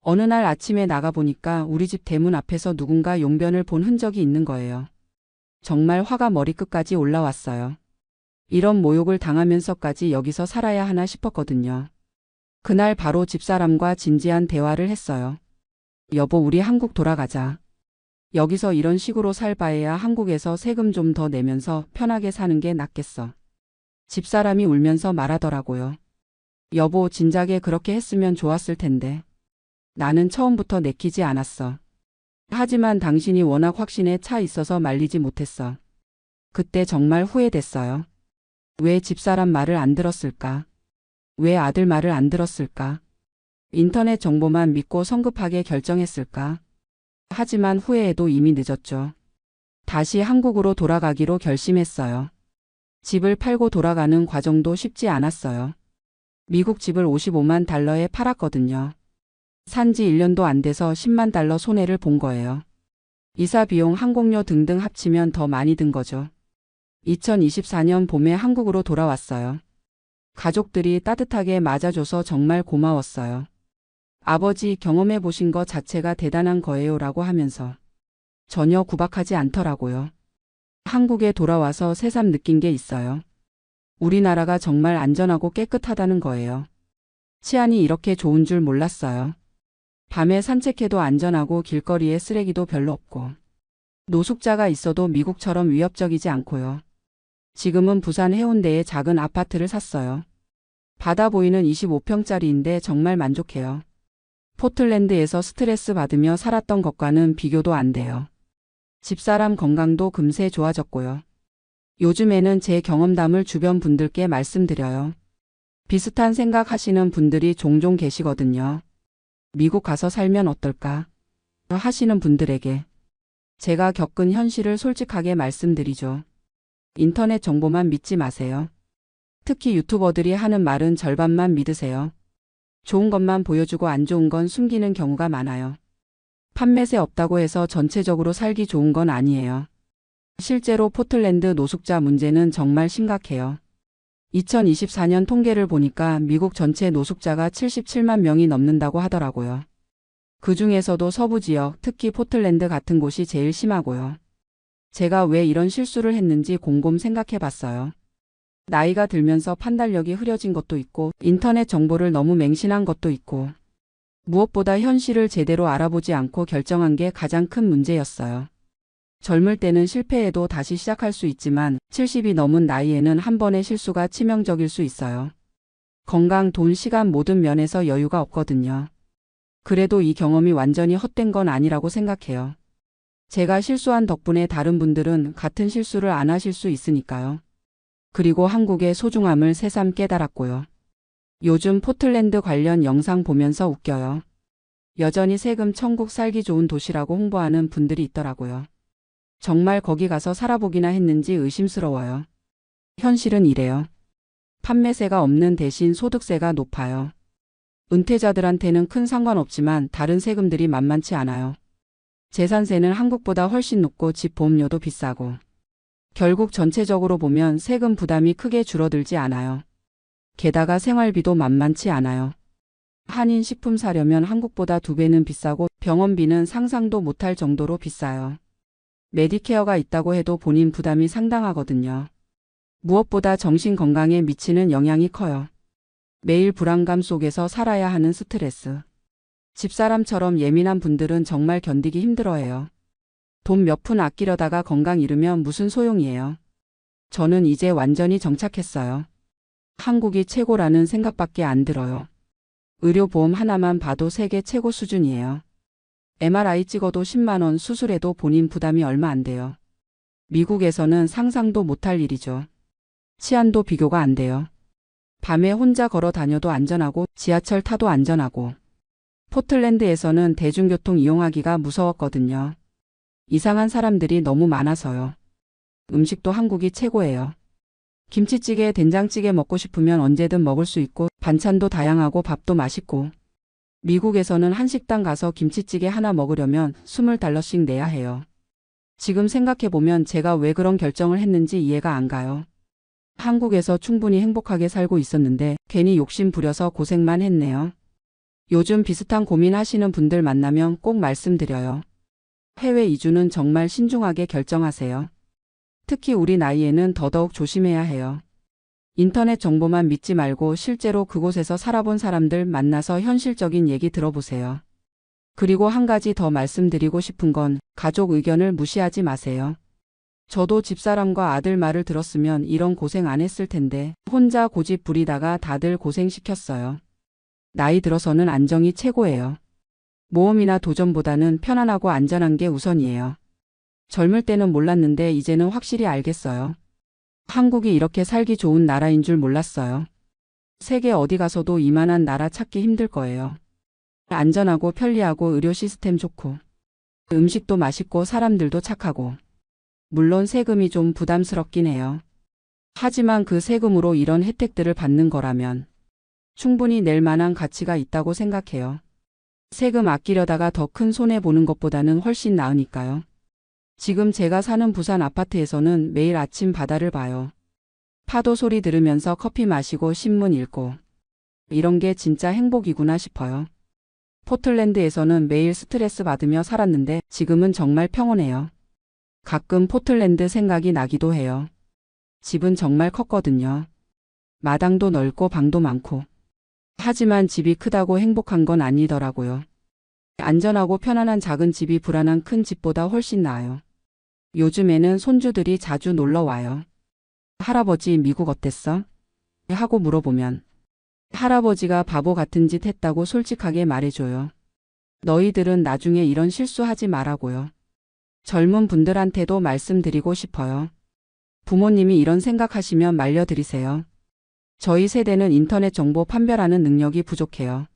어느 날 아침에 나가보니까 우리 집 대문 앞에서 누군가 용변을 본 흔적이 있는 거예요. 정말 화가 머리끝까지 올라왔어요. 이런 모욕을 당하면서까지 여기서 살아야 하나 싶었거든요. 그날 바로 집사람과 진지한 대화를 했어요. 여보, 우리 한국 돌아가자. 여기서 이런 식으로 살 바에야 한국에서 세금 좀 더 내면서 편하게 사는 게 낫겠어. 집사람이 울면서 말하더라고요. 여보, 진작에 그렇게 했으면 좋았을 텐데. 나는 처음부터 내키지 않았어. 하지만 당신이 워낙 확신에 차 있어서 말리지 못했어. 그때 정말 후회됐어요. 왜 집사람 말을 안 들었을까? 왜 아들 말을 안 들었을까? 인터넷 정보만 믿고 성급하게 결정했을까? 하지만 후회해도 이미 늦었죠. 다시 한국으로 돌아가기로 결심했어요. 집을 팔고 돌아가는 과정도 쉽지 않았어요. 미국 집을 55만 달러에 팔았거든요. 산지 1년도 안 돼서 10만 달러 손해를 본 거예요. 이사 비용, 항공료 등등 합치면 더 많이 든 거죠. 2024년 봄에 한국으로 돌아왔어요. 가족들이 따뜻하게 맞아줘서 정말 고마웠어요. 아버지, 경험해 보신 것 자체가 대단한 거예요 라고 하면서 전혀 구박하지 않더라고요. 한국에 돌아와서 새삼 느낀 게 있어요. 우리나라가 정말 안전하고 깨끗하다는 거예요. 치안이 이렇게 좋은 줄 몰랐어요. 밤에 산책해도 안전하고 길거리에 쓰레기도 별로 없고 노숙자가 있어도 미국처럼 위협적이지 않고요. 지금은 부산 해운대에 작은 아파트를 샀어요. 바다 보이는 25평짜리인데 정말 만족해요. 포틀랜드에서 스트레스 받으며 살았던 것과는 비교도 안 돼요. 집사람 건강도 금세 좋아졌고요. 요즘에는 제 경험담을 주변 분들께 말씀드려요. 비슷한 생각 하시는 분들이 종종 계시거든요. 미국 가서 살면 어떨까? 하시는 분들에게 제가 겪은 현실을 솔직하게 말씀드리죠. 인터넷 정보만 믿지 마세요. 특히 유튜버들이 하는 말은 절반만 믿으세요. 좋은 것만 보여주고 안 좋은 건 숨기는 경우가 많아요. 판매세 없다고 해서 전체적으로 살기 좋은 건 아니에요. 실제로 포틀랜드 노숙자 문제는 정말 심각해요. 2024년 통계를 보니까 미국 전체 노숙자가 77만 명이 넘는다고 하더라고요. 그 중에서도 서부 지역, 특히 포틀랜드 같은 곳이 제일 심하고요. 제가 왜 이런 실수를 했는지 곰곰 생각해 봤어요. 나이가 들면서 판단력이 흐려진 것도 있고 인터넷 정보를 너무 맹신한 것도 있고 무엇보다 현실을 제대로 알아보지 않고 결정한 게 가장 큰 문제였어요. 젊을 때는 실패해도 다시 시작할 수 있지만 70이 넘은 나이에는 한 번의 실수가 치명적일 수 있어요. 건강, 돈, 시간 모든 면에서 여유가 없거든요. 그래도 이 경험이 완전히 헛된 건 아니라고 생각해요. 제가 실수한 덕분에 다른 분들은 같은 실수를 안 하실 수 있으니까요. 그리고 한국의 소중함을 새삼 깨달았고요. 요즘 포틀랜드 관련 영상 보면서 웃겨요. 여전히 세금 천국 살기 좋은 도시라고 홍보하는 분들이 있더라고요. 정말 거기 가서 살아보기나 했는지 의심스러워요. 현실은 이래요. 판매세가 없는 대신 소득세가 높아요. 은퇴자들한테는 큰 상관없지만 다른 세금들이 만만치 않아요. 재산세는 한국보다 훨씬 높고 집 보험료도 비싸고. 결국 전체적으로 보면 세금 부담이 크게 줄어들지 않아요. 게다가 생활비도 만만치 않아요. 한인 식품 사려면 한국보다 2배는 비싸고 병원비는 상상도 못할 정도로 비싸요. 메디케어가 있다고 해도 본인 부담이 상당하거든요. 무엇보다 정신 건강에 미치는 영향이 커요. 매일 불안감 속에서 살아야 하는 스트레스. 집사람처럼 예민한 분들은 정말 견디기 힘들어해요. 돈 몇 푼 아끼려다가 건강 잃으면 무슨 소용이에요. 저는 이제 완전히 정착했어요. 한국이 최고라는 생각밖에 안 들어요. 의료보험 하나만 봐도 세계 최고 수준이에요. MRI 찍어도 10만 원, 수술해도 본인 부담이 얼마 안 돼요. 미국에서는 상상도 못할 일이죠. 치안도 비교가 안 돼요. 밤에 혼자 걸어 다녀도 안전하고 지하철 타도 안전하고. 포틀랜드에서는 대중교통 이용하기가 무서웠거든요. 이상한 사람들이 너무 많아서요. 음식도 한국이 최고예요. 김치찌개, 된장찌개 먹고 싶으면 언제든 먹을 수 있고 반찬도 다양하고 밥도 맛있고. 미국에서는 한식당 가서 김치찌개 하나 먹으려면 $20씩 내야 해요. 지금 생각해보면 제가 왜 그런 결정을 했는지 이해가 안 가요. 한국에서 충분히 행복하게 살고 있었는데 괜히 욕심 부려서 고생만 했네요. 요즘 비슷한 고민하시는 분들 만나면 꼭 말씀드려요. 해외 이주는 정말 신중하게 결정하세요. 특히 우리 나이에는 더더욱 조심해야 해요. 인터넷 정보만 믿지 말고 실제로 그곳에서 살아본 사람들 만나서 현실적인 얘기 들어보세요. 그리고 한 가지 더 말씀드리고 싶은 건 가족 의견을 무시하지 마세요. 저도 집사람과 아들 말을 들었으면 이런 고생 안 했을 텐데 혼자 고집 부리다가 다들 고생시켰어요. 나이 들어서는 안정이 최고예요. 모험이나 도전보다는 편안하고 안전한 게 우선이에요. 젊을 때는 몰랐는데 이제는 확실히 알겠어요. 한국이 이렇게 살기 좋은 나라인 줄 몰랐어요. 세계 어디 가서도 이만한 나라 찾기 힘들 거예요. 안전하고 편리하고 의료 시스템 좋고 음식도 맛있고 사람들도 착하고. 물론 세금이 좀 부담스럽긴 해요. 하지만 그 세금으로 이런 혜택들을 받는 거라면 충분히 낼 만한 가치가 있다고 생각해요. 세금 아끼려다가 더 큰 손해 보는 것보다는 훨씬 나으니까요. 지금 제가 사는 부산 아파트에서는 매일 아침 바다를 봐요. 파도 소리 들으면서 커피 마시고 신문 읽고. 이런 게 진짜 행복이구나 싶어요. 포틀랜드에서는 매일 스트레스 받으며 살았는데 지금은 정말 평온해요. 가끔 포틀랜드 생각이 나기도 해요. 집은 정말 컸거든요. 마당도 넓고 방도 많고. 하지만 집이 크다고 행복한 건 아니더라고요. 안전하고 편안한 작은 집이 불안한 큰 집보다 훨씬 나아요. 요즘에는 손주들이 자주 놀러 와요. 할아버지 미국 어땠어? 하고 물어보면 할아버지가 바보 같은 짓 했다고 솔직하게 말해줘요. 너희들은 나중에 이런 실수하지 말라고요. 젊은 분들한테도 말씀드리고 싶어요. 부모님이 이런 생각하시면 말려드리세요. 저희 세대는 인터넷 정보 판별하는 능력이 부족해요.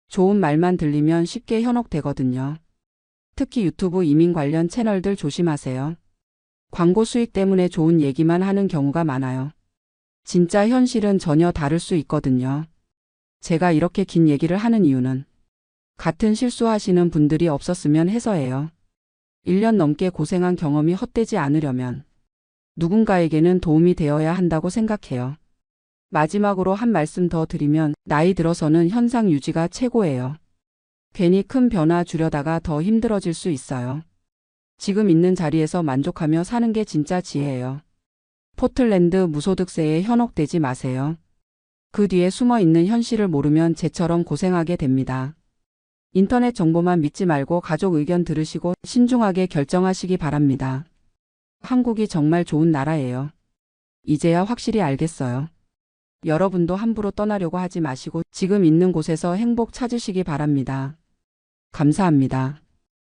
좋은 말만 들리면 쉽게 현혹되거든요. 특히 유튜브 이민 관련 채널들 조심하세요. 광고 수익 때문에 좋은 얘기만 하는 경우가 많아요. 진짜 현실은 전혀 다를 수 있거든요. 제가 이렇게 긴 얘기를 하는 이유는 같은 실수하시는 분들이 없었으면 해서예요. 1년 넘게 고생한 경험이 헛되지 않으려면 누군가에게는 도움이 되어야 한다고 생각해요. 마지막으로 한 말씀 더 드리면 나이 들어서는 현상 유지가 최고예요. 괜히 큰 변화 주려다가 더 힘들어질 수 있어요. 지금 있는 자리에서 만족하며 사는 게 진짜 지혜예요. 포틀랜드 무소득세에 현혹되지 마세요. 그 뒤에 숨어 있는 현실을 모르면 쟤처럼 고생하게 됩니다. 인터넷 정보만 믿지 말고 가족 의견 들으시고 신중하게 결정하시기 바랍니다. 한국이 정말 좋은 나라예요. 이제야 확실히 알겠어요. 여러분도 함부로 떠나려고 하지 마시고 지금 있는 곳에서 행복 찾으시기 바랍니다. 감사합니다.